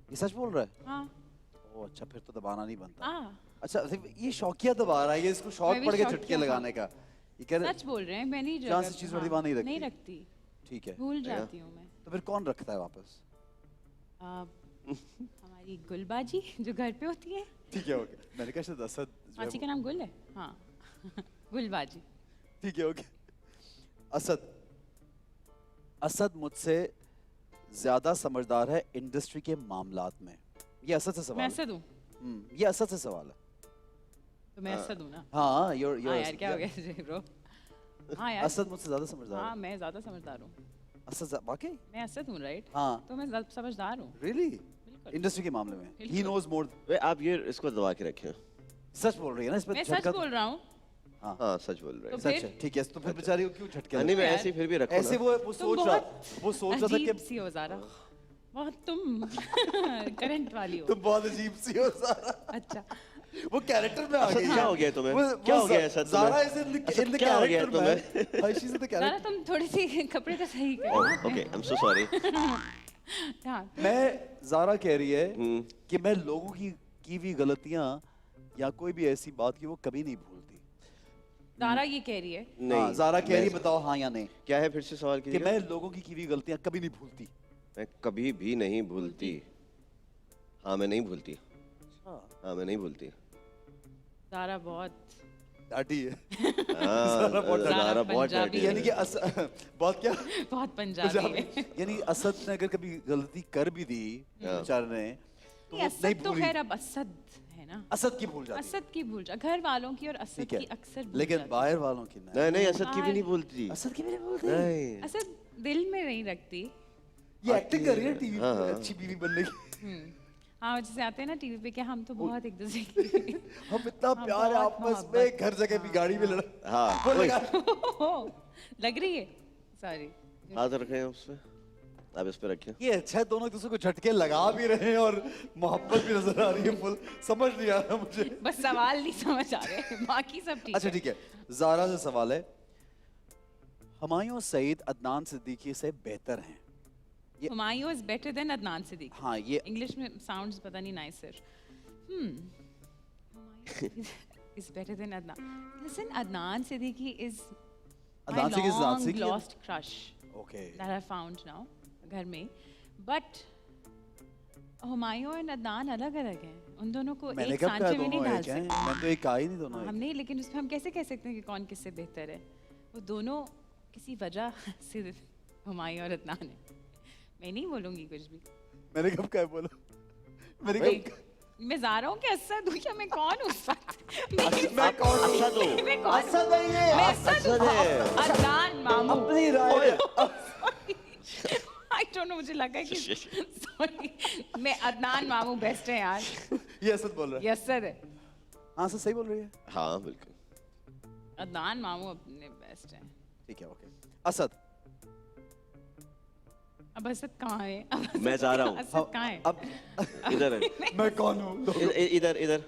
ये सच बोल रहा है? हाँ ओ अच्छा, फिर तो दबाना नहीं बनता। हाँ अच्छा ये शौकिया दबा रहा है, ये इसको शौक मैं भी पड़ के शौकिया झटके हूँ। लगाने का। ये कह रहे सच बोल रहे हैं, मैं नहीं जहाँ से चीज़ बढ़ती वहाँ नहीं रखती। नहीं रखती, ठीक है, भूल जाती हूँ मैं। तो फिर कौन रखता है वापस? आ, हमारी गुलबाजी जो घर पे होती है। ठीक है, ओके। मैंने कहा शायद असद जो है मासी का नाम गुल है। हाँ गुलबाजी। ठीक है, ओके। असद, असद मुझसे ज्यादा समझदार है इंडस्ट्री के मामलात में। ये असद से मैं सवाल है। असद हूँ, ये असद से सवाल है। तो मैं असद हूँ ना। हाँ हाँ यार क्या हो गया तुझे ब्रो? हाँ यार असद मुझसे ज्यादा समझदार हाँ है। मैं ज्यादा समझदार हूँ। वाकई? मैं असद हूँ राइट? हाँ। तो मैं ज्यादा समझदार हूँ। रियली? बिल्कुल। इंडस्ट्री के मामले में ही बिल्कुल। नोज मोर। वे आप ये इसको दबा के रखें। सच बोल रही है ना इस पे? मैं सच बोल रहा हूँ। हाँ सच बोल रहे तो हैं। सच फिर? है, ठीक है। तो फिर बेचारी को क्यों झटके नहीं लगे? मैं यार। ऐसे ही फिर भी रखो ऐसे ना। वो तुम सोच रहा था अजीब कि सी हो ज़ारा, बहुत तुम करंट वाली हो। तुम बहुत अजीब सी हो ज़ारा। अच्छा वो कैरेक्टर में आ असद, गई। क्या हो गया तुम्हें? क्या हो गया ऐसा तुम्हें? ज़ारा इज इन द क्या हो गया कैरेक्टर तुम्हें? Man. She is in the Zara character. तुम थोड़ी सी कपड़े तो सही करो ना। Okay I am so sorry. हाँ मैं ज़ारा कह रही है हम्म। कि मैं लोगों की हुई गलतियां या कोई भी ऐसी बात की वो कभी नहीं भूलती। ज़ारा ये कह रही है हाँ, नहीं ज़ारा कह रही है, मैं- बताओ हाँ या नहीं, क्या है फिर से सवाल कि कीजिए। मैं लोगों की हुई गलतियां कभी नहीं भूलती। मैं कभी भी नहीं भूलती। हाँ मैं नहीं भूलती। हाँ मैं नहीं भूलती। ज़ारा बहुत डाटी है। हाँ ज़ारा बहुत पंजाबी डर्टी है। यानी कि बहुत क्या बहुत पंजाबी है। यानी असद ने अगर कभी गलती कर भी दी बेचारे ने, तो नहीं, वो नहीं असद तो भूली। खैर अब असद है ना। असद की भूल जाती है। असद की भूल जा, घर वालों की और असद ठीक की है, अक्सर भूल लेकिन जाती बाहर वालों की नहीं। नहीं नहीं असद की भी नहीं भूलती। असद की भी नहीं भूलती। नहीं असद दिल में नहीं रखती। ये एक्टिंग कर रही है टीवी हाँ, पे हाँ। अच्छी बीवी बनने की। हाँ जैसे आते हैं ना टीवी पे, क्या हम तो बहुत एक दूसरे की हम इतना प्यार है बहुत आपस मोहब्बत। में, घर जगह भी गाड़ी में लड़ा। हाँ वो वही। लगा लग रही है सॉरी। हाथ रखे हैं उस पे, आप इस पे रखिए। ये अच्छा है, दोनों एक दूसरे को झटके लगा भी रहे हैं और मोहब्बत भी नजर आ रही है फुल। समझ नहीं आ रहा मुझे। बस सवाल नहीं समझ आ रहे, बाकी सब ठीक अच्छा है। ठीक है, ज़ारा से सवाल है। हुमायूं सईद अदनान सिद्दीकी से बेहतर हैं? ये- Humayun is better than Adnan Siddiqui. हाँ ये इंग्लिश में साउंड्स पता नहीं nicer. Humayun is better than Adnan. Listen, Adnan Siddiqui is Adnan Siddiqui is Adnan Siddiqui? Lost crush okay. that I found now घर में, but हुमायूं और अदनान अलग अलग हैं। उन दोनों को मैंने एक कब कहा सांचे में नहीं दोनों डाल एक हैं? सकते। मैंने तो एक कहा ही नहीं दोनों हम एक। नहीं, लेकिन उसमें हम कैसे कह सकते हैं कि कौन किससे बेहतर है? वो दोनों किसी वजह से हुमायूं और अदनान है। मैं नहीं बोलूंगी कुछ भी। मैंने कब क्या बोला? मैंने भाई, कब मैं ज़ारा हूँ कि असद हूँ क्या? मैं कौन हूँ उस वक्त? मैं कौन हूँ? असद हो। मैं कौन हूँ? असद है ये। मैं असद असद है। हूँ। अदनान मामू। अपनी राय आई डोंट नो, मुझे लगा कि सॉरी, मैं अदनान मामू बेस्ट है यार। ये असद बोल रहा है। ये असद है। हाँ असद सही बोल रही है। हाँ बिल्कुल। अदनान मामू अपने बेस्ट है। ठीक है ओके। असद अब असद कहाँ है? अब असद मैं जा रहा हूँ। असद कहाँ है? अब इधर है। मैं कौन हूँ? इधर इधर।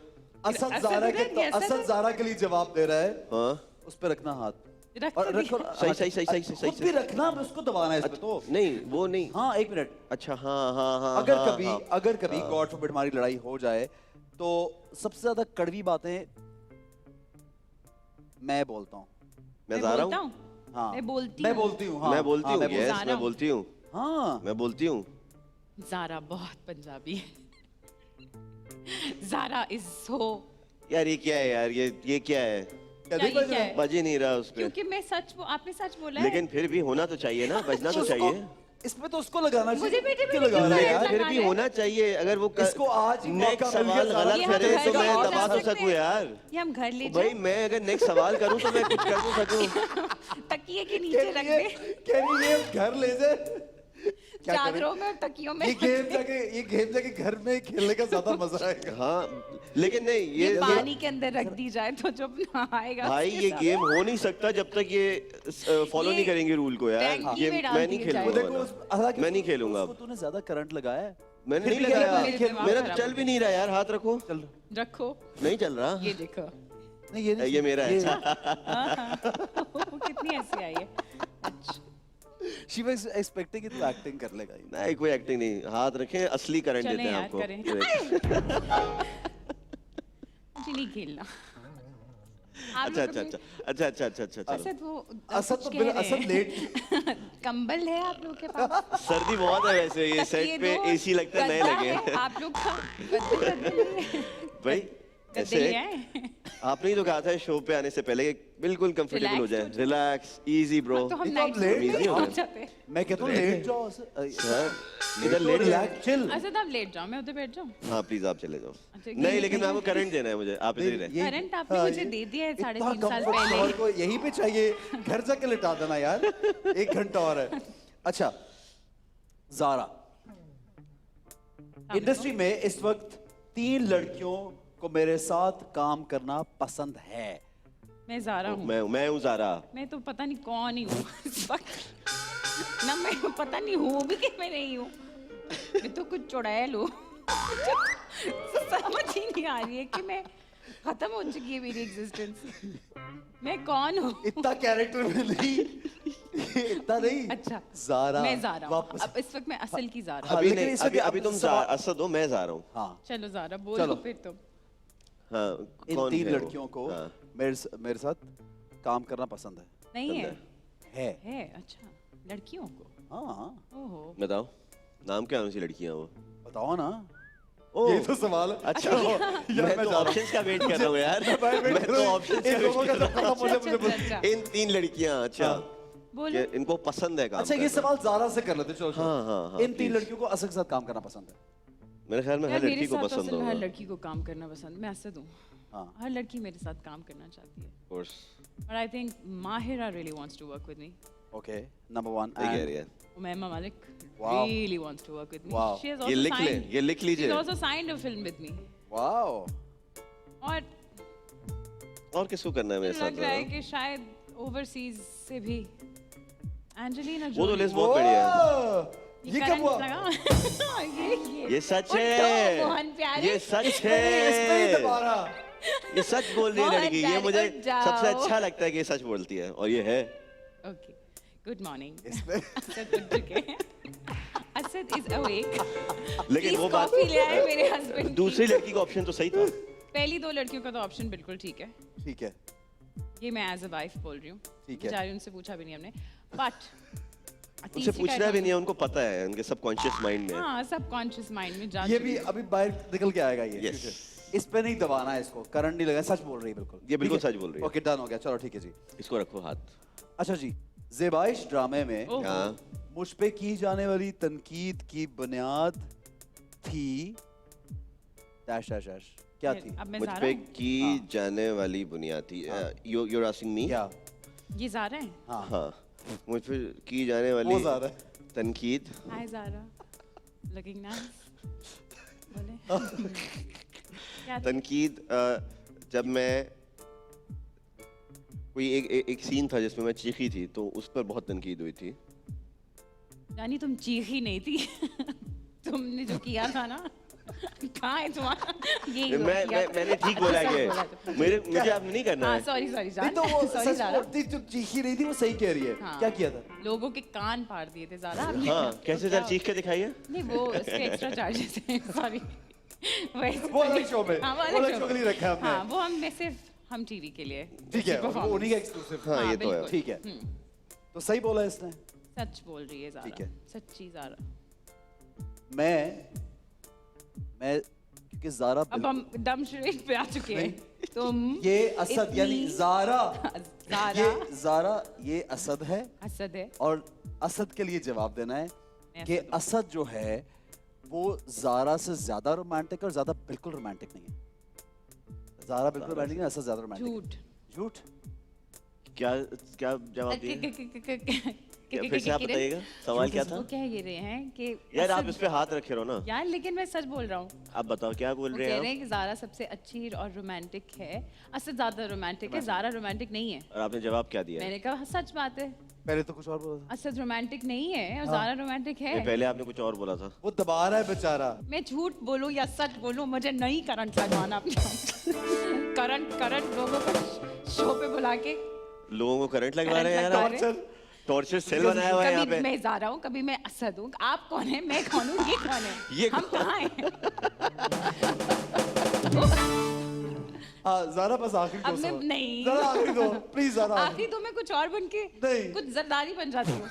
असद असद ज़ारा के इधर, ये असद असद है। ज़ारा के लिए जवाब दे रहा है। हाँ उस पे रखना हाथ। रख और तो रखो। दिया। सही सही सही सही सही खुद भी रखना, उसको दबाना है इसमें तो। नहीं वो नहीं। हाँ एक मिनट। अच्छा हाँ हाँ हाँ अगर हाँ, कभी हाँ। अगर कभी गॉड फॉरबिड हमारी लड़ाई हो जाए तो सबसे ज्यादा कड़वी बातें मैं बोलता हूँ। मैं जा रहा बोलता हूँ। हाँ मैं बोलती मैं हूँ। बोलती हूँ। हाँ मैं बोलती हाँ, हूँ मैं यस जा रहा मैं हूँ। बोलती हूँ। हाँ मैं बोलती हूँ। ज़ारा बहुत पंजाबी है। ज़ारा इज सो, यार ये क्या है यार ये क्या है? क्या क्या देख ये बज क्या रहा है? है? बज ही नहीं रहा उस पे। क्योंकि मैं सच आपने सच बोला है। लेकिन फिर भी होना तो चाहिए ना, बजना तो उसको- चाहिए। इसमें तो उसको लगाना मुझे चाहिए। बेटे क्यों मैंने लगा क्यों रहा है लगाया? यार? फिर भी होना चाहिए। अगर वो इसको आज ही नेक्स्ट मौका मिल सवाल गया, गलत ये हम करे घर तो ले मैं जा दबा तो सकते सकूं हैं। यार। ये हम घर ले भाई जाए, मैं अगर नेक्स्ट सवाल करूं तो मैं कुछ कर तो सकूं। तकिए के नीचे रख दे, कह रही है घर ले जाए। क्या करें? चादरों में और तकियों में। ये गेम जाके घर में खेलने का ज्यादा मजा आएगा। हाँ लेकिन नहीं ये ये पानी के अंदर रख दी जाए तो जब नहाएगा भाई उसके ये साथ। गेम हो नहीं सकता जब तक ये फॉलो ये नहीं करेंगे रूल को यार। टैंकी ये में डाल मैं नहीं दिए खेलूंगा वो देखो वाला। हालांकि मैं नहीं खेलूंगा उसको अब। तूने ज्यादा करंट लगाया है। मैंने फिर नहीं भी कह रहा लगाया। है, मेरे खेल- दिमाग मेरा खराब तो चल भी नहीं रहा यार, हाथ रखो। चल रखो, नहीं चल रहा। ये देखो। नहीं ये नहीं ये मेरा है। वो कितनी ऐसी आई है। अच्छा, शी वाज एक्सपेक्टिंग कि तू एक्टिंग कर लेगा ये। नहीं कोई एक्टिंग नहीं, हाथ रखें असली करंट चलें देते हैं यार, आपको। करें। मुझे नहीं खेलना। आप अच्छा लोग अच्छा अपने- अच्छा अच्छा अच्छा अच्छा अच्छा चलो। असद वो असद कुछ तो कह बिल रहे असद हैं। लेट कंबल है आप लोग के पास? सर्दी बहुत है वैसे, ये तकिए सेट पे दो, एसी लगता है नए गद्दा लगे है, आप लोग का गद्दे भाई गद्दे ऐसे ले आए। आपने ही तो कहा था शो पे आने से पहले कि बिल्कुल कंफर्टेबल हो Relaxed जाए, हो जाए। Relax easy bro. तो हम ये तो आप नाइट लेट में नहीं हो पहुंच रहे। जाते हैं। मैं कहता हूँ लेट जाओ सर इधर इधर लेट रिलैक्स चिल। असद आप लेट जाओ, मैं उधर बैठ जाऊँ। हाँ प्लीज आप चले जाओ। अच्छा, नहीं ये- लेकिन आपको करंट देना है मुझे, आप इधर ही रहे। करंट आपने हाँ, मुझे ये- दे दिया है इतना 3.5 साल comfort पहले। शहर को यहीं पे चाहिए, घर जाके लिटा देना यार। 1 घंटा और है। अच्छा ज़ारा, इंडस्ट्री में इस वक्त 3 लड़कियों को मेरे साथ काम करना पसंद है। मैं ज़ारा हूँ। मैं हूँ ज़ारा। मैं तो पता नहीं कौन ही हूँ इस वक्त। ना मैं पता नहीं हूँ भी कि मैं नहीं हूँ। मैं तो कुछ चुड़ैल हूँ। समझ ही नहीं आ रही है कि मैं खत्म हो चुकी है मेरी एग्जिस्टेंस। मैं कौन हूँ? इतना कैरेक्टर में नहीं, इतना नहीं। अच्छा, ज़ारा मैं ज़ारा हूँ। वापस- अब इस वक्त मैं असल की ज़ारा हाँ, अभी लेकिन नहीं, इस वक्त अभी अब तुम सवाल- असद हो, मैं ज़ारा हूँ। हाँ चलो ज़ारा बोलो चलो। फिर तुम। हाँ इन कौन 3 है वो? लड़कियों को हाँ, मेरे साथ काम करना पसंद है। नहीं है? है है, अच्छा। लड़कियों को? हाँ ओहो। बताओ नाम क्या है उनकी लड़कियाँ वो? बताओ ना। ओह, ये तो सवाल है। अच्छा यार, मैं तो जा रहा हूँ। ऑप्शंस का वेट कर रहा हूँ यार। मैं तो ऑप्शंस का इन लोगों वेट का कर सब रहा खत्म हो जाए, मुझे अच्छा। हूँ। इन 3 लड़कियाँ अच्छा बोलो। कि इनको पसंद है काम अच्छा ये करना। सवाल ज़ारा से कर लेते हैं, चलो हाँ, हाँ, हाँ, इन 3 please। लड़कियों को असद के साथ काम करना पसंद है। मेरे ख्याल में यार हर मेरे लड़की को साथ पसंद असल में हर होगा। लड़की को काम करना पसंद। मैं असद हूँ। हाँ हर लड़की मेरे साथ काम करना चाहती है। Of course, But I think Mahira really wants to work with me. Okay number 1 सही कह रही है। Umaima Malik Wow. really wants to work with me. Wow. She has ये also लिख ले, signed. ये लिख She's लीजिए। also signed a film with me. Wow और और किसको करना है मेरे मुझे साथ? लग रहा है ज़रा? कि शायद ओवरसीज से भी एंजेलिना वो तो जोली। लिस्ट बहुत बढ़िया है। ये कब हुआ? ये सच उठो, है। मोहन प्यारे। ये सच इसमें ही है। दोबारा ये सच बोल रही है मोहन लड़की। ये प्यारे, मुझे उठ जाओ। सबसे अच्छा लगता है कि ये सच बोलती है और ये है। Okay, good morning. इसमें असद उठ चुके हैं। Asad is awake. लेकिन वो बात कॉफी ले आए मेरे हस्बैंड। दूसरी लड़की का ऑप्शन तो सही था। पहली 2 लड़कियों का तो ऑप्शन बिल्कुल ठीक है। ठीक है ये मैं एज अ वाइफ बोल रही हूँ। ठीक है। बेचारी उनसे पूछा भी नहीं हमने। बट उनसे पूछना भी नहीं है, उनको पता है, उनके सबकॉन्शियस माइंड में है। हाँ, सबकॉन्शियस माइंड में जा ये चुकी भी है। अभी बाहर निकल के आएगा ये Yes. इस पे नहीं दबाना है इसको, करंट नहीं लगा, सच बोल रही है बिल्कुल। ये बिल्कुल ठीक है? सच बोल रही है। ओके डन हो गया, चलो ठीक है जी। इसको रखो हाथ। अच्छा जी, ज़ेबाइश ड्रामे में ओहो। हाँ, मुझ पे की जाने वाली तनकीद की बुनियाद थी डैश डैश डैश, क्या थी? अब मैं मुझ ज़ारा पे हूँ? की जाने वाली बुनियाद थी। you're asking me? क्या? ये ज़ारा है? हाँ, हाँ, मुझ पे की जाने वो वाली ज़ारा। तनकीद। हाय ज़ारा, लुकिंग नाइस। बोले क्या था? तनकीद जब मैं कोई एक सीन था जिसमें मैं चीखी थी, तो उस पर बहुत तनकीद हुई थी। यानी तुम चीखी नहीं थी तुमने जो किया था ना कहाँ है तुम्हारा ये जो किया था। मैंने ठीक बोला सच कि बोला तुमने। मुझे आप नहीं करना हाँ है। सॉरी सॉरी नहीं जान तो वो सॉरी सच ज़ारा। बोलती, जो चीखी नहीं थी वो सही कह रही है। हाँ। क्या किया था? लोगों के कान फाड़ दिए थे ज़ारा आपने। हाँ, कैसे क्या- सर चीख के दिखाइए? नहीं वो उसके एक्स्ट्रा चार्जेस हैं सॉरी वो अलग शो में, हाँ, वो अलग शो के लिए रखा है हमने। हाँ वो हमने सिर्फ हम टीवी के लिए ठीक है, performance। वो उन्हीं का एक्सक्लूसिव। हाँ, ये तो है। बिल्कुल। ठीक है, हम्म, तो सही बोला इसने। सच बोल रही है ज़ारा। ठीक है। सच्ची ज़ारा। मैं क्योंकि ज़ारा अब हम दम शरीफ पे आ चुके हैं। तुम ये असद यानी इतनी- ज़ारा, ज़ारा ये ज़ारा, ये असद है। असद है। और असद के लिए जवाब देना है मैं कि असद हूँ। असद जो है वो ज़ारा से ज्यादा रोमांटिक और ज्यादा बिल्कुल रोमांटिक नहीं है। ज़ारा बिल्कुल रोमांटिक नहीं, असद ज्यादा रोमांटिक है। झूठ। झूठ? क्या क्या जवाब दिए? फिर से आप किरण, बताइएगा, सवाल क्या था? वो कह ये रहे हैं कि यार आप असद- इस पे हाथ रखे रहो ना। यार लेकिन मैं सच बोल रहा हूँ। आप बताओ क्या बोल वो रहे कह हैं रहे आप? हैं कि ज़ारा सबसे अच्छी और रोमांटिक है। असद ज्यादा रोमांटिक है, ज़ारा रोमांटिक नहीं है। और आपने जवाब क्या दिया है? मैंने कहा सच बात है, पहले तो कुछ और बोला था। असद रोमांटिक नहीं है और ज़ारा रोमांटिक है। नहीं, पहले आपने कुछ और बोला था। वो दबा रहा है बेचारा। मैं झूठ बोलूं या सच बोलूं, मुझे नहीं करंट लगवाना अपना। करंट लोगों को शो पे बुला के लोगों को करंट लगवा रहे हैं यार लगवा आप। रहे हैं। टॉर्चर सेल बनाया हुआ है यहाँ कभी पे। मैं ज़ारा हूँ, कभी मैं असद हूँ। आप कौन है, मैं कौन हूँ, ये कौन है, ये हम कहाँ हैं? हाँ, ज़ारा बस आखिरी दो अब मैं सवाल। नहीं। ज़ारा आखिरी दो, प्लीज ज़ारा। आखिरी तो मैं कुछ और बन के नहीं। कुछ जरदारी बन जाती हूँ।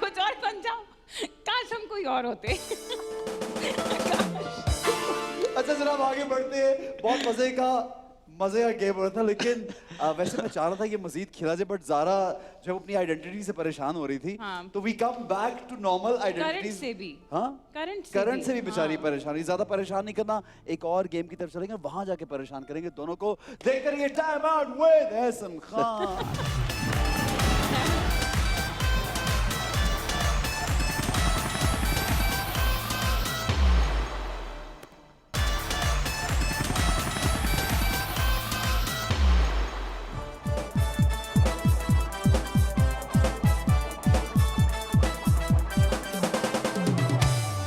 कुछ और बन जाओ, काश हम कोई और होते। अच्छा जनाब आगे बढ़ते हैं। बहुत मजे का गेम हो रहा था, लेकिन वैसे मैं चाह रहा था कि मजीद खिला जाए, बट ज़ारा जब अपनी आइडेंटिटी से परेशान हो रही थी, हाँ। तो we come back to normal identity current से भी। हाँ, करंट से भी बेचारी हाँ। परेशानी। ज्यादा परेशान नहीं करना, एक और गेम की तरफ चलेंगे, वहां जाके परेशान करेंगे दोनों को। देखकर ये time out with Ehsan Khan.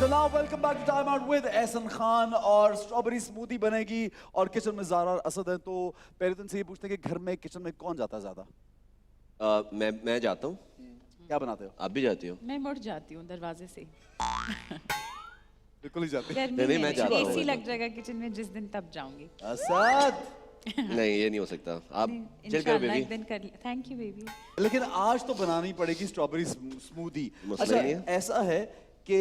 So now welcome back to Time Out with Ehsan Khan. और स्ट्रॉबेरी स्मूदी बनेगी और किचन में ज़ारा और असद है। तो पहले तो इनसे ये पूछते हैं कि घर में किचन में कौन जाता है ज्यादा? मैं जाता हूँ। क्या बनाते हो? आप भी जाती हो? मैं मुड़ जाती हूँ दरवाजे से। बिल्कुल ही जाते। गर्मी नहीं, मैं जाता हूँ। एसी लग जाएगा किचन में जिस दिन, तब जाऊंगी। असद, नहीं ये नहीं हो सकता। आप चल कर इंशाल्लाह बेबी। एक दिन कर। Thank you baby. लेकिन आज तो बनानी पड़ेगी स्ट्रॉबेरी स्मूदी। मसला अच्छा नहीं है। ऐसा है कि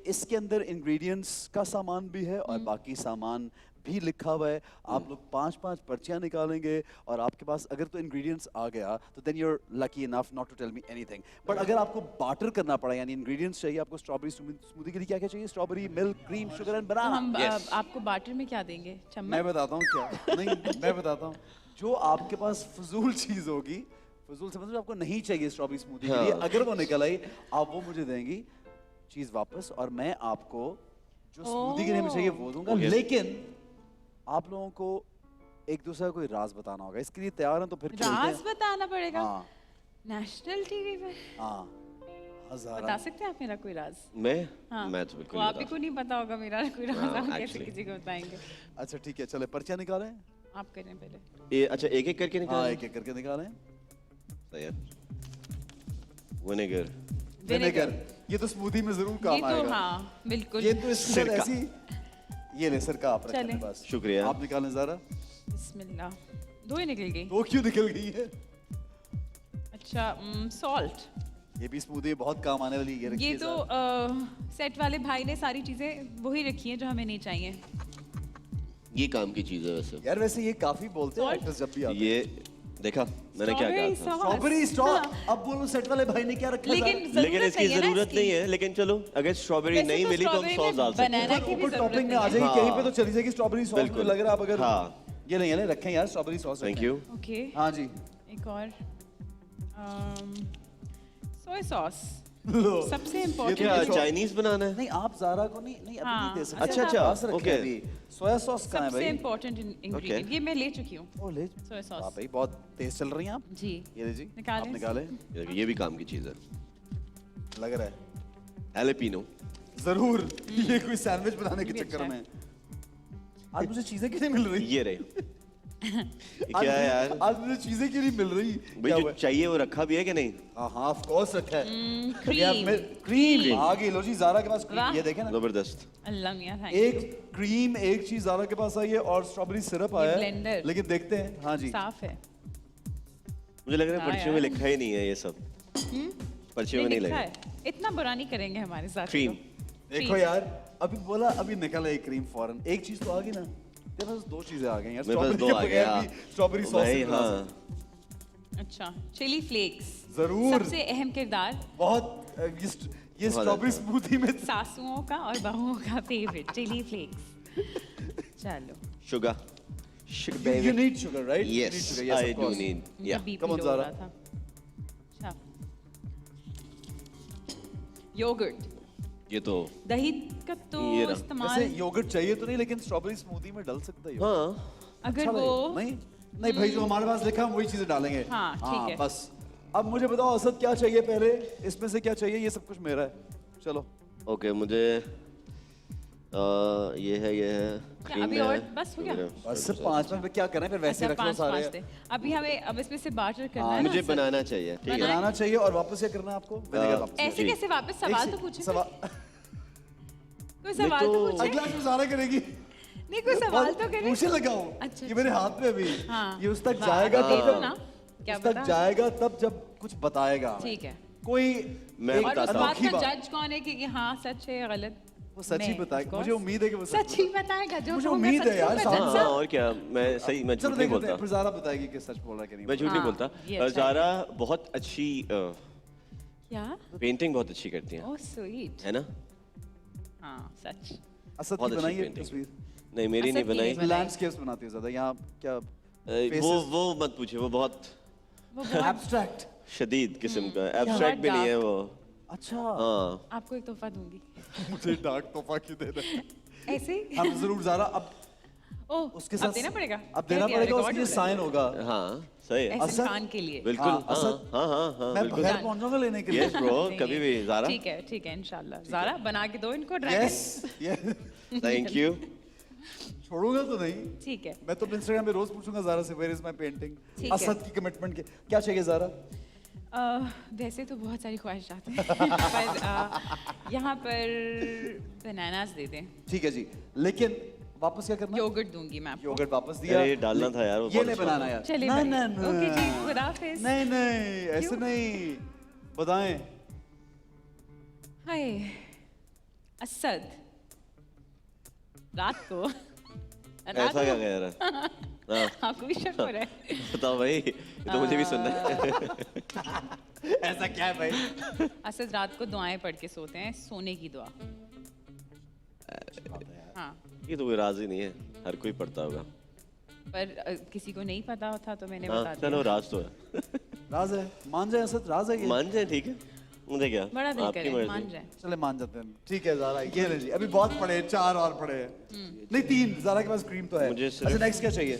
इसके अंदर इंग्रेडिएंट्स का सामान भी है और बाकी सामान भी लिखा हुआ है। आप लोग 5-5 पर्चियां निकालेंगे और आपके पास अगर तो इंग्रेडिएंट्स आ गया तो then you are lucky enough not to tell me anything. But अगर आपको बाटर करना पड़ा, यानी इंग्रेडिएंट्स चाहिए आपको स्ट्रॉबेरी स्मूदी के लिए, क्या क्या चाहिए? Strawberry, milk, cream, sugar and तो हम बनाना। आपको बाटर में क्या देंगे? मैं चम्मच? बताता हूँ क्या। नहीं, मैं बताता हूँ जो आपके पास फजूल चीज होगी, फजूल से मतलब आपको नहीं चाहिए स्ट्रॉबेरी स्मूदी के लिए, हाँ। अगर वो निकल आई आप वो मुझे देंगी चीज वापस, और मैं आपको जो स्मूदी के लिए मुझे चाहिए वो दूंगा। Okay. लेकिन आप लोगों को एक दूसरे का कोई राज बताना होगा। इसके लिए तैयार हैं तो फिर खेलते राज हैं। बताना पड़ेगा हाँ नेशनल टीवी पे? हाँ, बता हज़ारा। सकते हैं आप मेरा कोई राज? मैं हाँ। मैं तो बिल्कुल वो आप नहीं ही को नहीं पता होगा मेरा कोई राज, हाँ, हम कैसे actually. किसी को बताएंगे? अच्छा ठीक है, चले पर्चियां निकालें। आप करें पहले। बता। ये अच्छा एक एक करके हाँ, निकाल। एक एक करके निकालें। विनेगर। विनेगर, ये तो स्मूदी में जरूर ये काम तो आएगा। हाँ बिल्कुल। ये तो इसके अंदर सिरका। ऐसी, ये ले सिरका आप रखें चलें। अपने पास। शुक्रिया। आप निकालें ज़रा। बिस्मिल्लाह। दो ही निकल गई। दो क्यों निकल गई है? अच्छा सॉल्ट। ये भी स्मूदी बहुत काम आने वाली है। ये ये रखिए तो ज़रा। सेट वाले भाई ने सारी चीजें वही रखी हैं जो हमें नहीं चाहिए। ये काम की चीज है वैसे। यार वैसे ये काफी बोलते हैं Salt? एक्टर्स जब भी आते हैं। ये देखा मैंने क्या कहा था स्ट्रॉबेरी स्ट्रॉ अब बोलो सेट वाले भाई ने क्या रखा लेकिन था लेकिन इसकी जरूरत नहीं है लेकिन चलो अगर स्ट्रॉबेरी नहीं मिली तो हम सॉस डाल सकते हैं बनाना की भी ऊपर जरूरत टॉपिंग में आ नहीं जाएगी हाँ। कहीं पे तो चली जाएगी स्ट्रॉबेरी सॉस बिल्कुल। मुझे लग रहा है अब अगर हाँ। ये नहीं है ना रखें यार strawberry sauce thank you okay हाँ जी एक और सोया सॉस लो सबसे ये इम्पोर्टेंट क्या तो- चाइनीज बनाना है नहीं आप ज़ारा को नहीं नहीं अभी हाँ। नहीं दे सकते अच्छा, अच्छा, पास रखे okay. अभी सोया सॉस कहाँ है सबसे भाई इम्पोर्टेंट इंग्रेडिएंट ये मैं ले चुकी हूँ ओ ले सोया हाँ सॉस भाई बहुत तेज चल रही हैं आप जी ये लीजिए निकालें आप निकाले ये भी काम की चीज है लग रहा है एलेपिनो जरूर ये कोई सैंडविच बनाने के भी चक्कर अच्छा में आज मुझे चीजें क्यों नहीं मिल रही ये रहे ये आज क्या है यार मुझे- आज मुझे चीजें क्यों नहीं मिल रही भाई क्या जो हुआ है? चाहिए वो रखा भी है कि नहीं हाँ ऑफ कोर्स रखा है क्रीम क्रीम आ गई लो जी ज़ारा के पास क्रीम वाह। ये देखें ना जबरदस्त अल्लाह मियाँ थैंक एक क्रीम एक चीज ज़ारा के पास आई है और स्ट्रॉबेरी सिरप ये आया blender। है लेकिन देखते हैं हाँ जी साफ है मुझे लग रहा है हाँ पर्चियों में यार। लिखा ही नहीं है ये सब पर्चियों में नहीं लिखा लगा है इतना बुरा नहीं करेंगे हमारे साथ क्रीम देखो यार अभी बोला अभी निकल आई क्रीम फौरन एक चीज तो आ गई ना तेरे पास दो चीजें आ गई यार मेरे पास स्ट्रॉबेरी दो के आ बगैर गया भी स्ट्रॉबेरी सॉस भाई से बना हाँ सकते अच्छा चिली फ्लेक्स जरूर सबसे अहम किरदार हैं। बहुत ये बहुत स्ट्रॉबेरी अच्छा। स्मूथी में सासुओं का और बहुओं का फेवरेट चिली फ्लेक्स चलो sugar you need sugar right You Yes, need sugar, yes, I of do course. need. उनका Yeah. बीपी Come on, लो हो Zara. रहा था अच्छा योगर्ट ये तो दही का तो ये रहा। इस्तेमाल वैसे योगर्ट चाहिए तो नहीं लेकिन स्ट्रॉबेरी स्मूथी में डाल सकता है yogurt। हाँ अगर अच्छा वो लगेगा। नहीं नहीं भाई जो हमारे पास लिखा है हम वही चीजें डालेंगे हाँ, ठीक है। बस अब मुझे बताओ असद क्या चाहिए पहले इसमें से क्या चाहिए ये सब कुछ मेरा है चलो ओके मुझे ये है क्या cream अभी है, और बस हो गया? sugar है। बस सिर्फ 5 मिनट में क्या करें फिर वैसे अच्छा रख लो पाँच सारे पाँच दे अभी हमें अब इसमें से बाटर करना है ना मुझे सर? बनाना चाहिए ठीक है बनाए? बनाना चाहिए और वापस क्या करना है आपको विनेगर वापस ऐसे जी। कैसे वापस सवाल तो पूछे सवाल कोई सवाल तो पूछे अगला जो सारा करेगी नहीं कोई सवाल तो करे पूछे लगाओ अच्छा, ये मेरे हाथ में अभी हाँ। ये उस तक वाह, जाएगा दे दो तब ना क्या उस तक पता जाएगा तब जब कुछ बताएगा ठीक है कोई मैं एक और उस बताता बात अनोखी का बात जज कौन है कि हाँ सच है या गलत वो सच ही मैं, बताएगा of मुझे course। उम्मीद है कि वो सच ही बताएगा जो मुझे कहूँगा उम्मीद सच है यार, कहूँगा, साहब। जज हाँ साहब। और क्या मैं सही मैं चलो झूठ नहीं देखते हैं बोलता फिर ज़ारा बताएगी कि सच बोल रहा है कि नहीं मैं झूठ नहीं हाँ, बोलता ये अच्छा है। ज़ारा बहुत अच्छी क्या पेंटिंग बहुत अच्छी करती है ओह स्वीट है ना हाँ सच असद बहुत की अच्छी बनाई है painting। तस्वीर नहीं मेरी असद नहीं की बनाई नहीं बनाई। लैंडस्केप्स बनाती है ज़्यादा यहाँ क्या वो मत पूछिए वो बहुत वो बहुत एब्स्ट्रैक्ट शदीद किस्म का एब्स्ट्रैक्ट भी नहीं है वो अच्छा हाँ आपको एक तोहफा दूंगी मुझे डार्क तोहफा क्यों देना है? ऐसे ही? हम जरूर ज़ारा अब ओह उसके अब साथ देना पड़ेगा अब देना क्या पड़ेगा record उसके लिए हो रहा है? साइन होगा हाँ सही है एहसन असद- खान के लिए बिल्कुल हाँ, हाँ असद- हाँ हाँ हाँ मैं बिल्कुल घर पहुंच जाऊंगा लेने के लिए यस ब्रो नहीं, कभी भी ज़ारा ठीक है इंशाल्लाह ज़ारा बना के दो इनको ड्रैगन यस थैंक यू छोड़ूंगा तो नहीं ठीक है मैं तो इंस्टाग्राम पे रोज पूछूंगा ज़ारा से वेयर इज माय पेंटिंग ठीक है। असद की कमिटमेंट के क्या चाहिए ज़ारा वैसे तो बहुत सारी ख्वाहिशात हैं पर यहाँ पर बनानास दे दें ठीक है जी लेकिन वापस क्या करना योगर्ट दूंगी मैं आपको योगर्ट वापस दिया अरे ये डालना था यार वो ये बहुत नहीं अच्छा बनाना था। यार चलिए ना भाई। ना ना ओके जी, खुदा हाफिज। नहीं नहीं ऐसे क्यों? नहीं बताएं हाय असद रात को ऐसा क्या कह रहा है हाँ आपको भी शक हो रहा है बताओ भाई ये तो मुझे भी सुनना है ऐसा क्या है भाई असद रात को दुआएं पढ़ के सोते हैं सोने की दुआ हाँ ये तो कोई राज ही नहीं है हर कोई पढ़ता होगा पर किसी को नहीं पता था तो मैंने हाँ बता चलो दिया राज तो है राज है मान जाए असद राज है ये मान जाए ठीक है मुझे क्या बड़ा दिल आपकी करे मर्जी मान जाए चले मान जाते हैं ठीक है ज़ारा ये ले जी अभी बहुत पड़े हैं 4 और पड़े हैं नहीं 3 ज़ारा के पास क्रीम तो है मुझे अच्छा सिर्फ- नेक्स्ट क्या चाहिए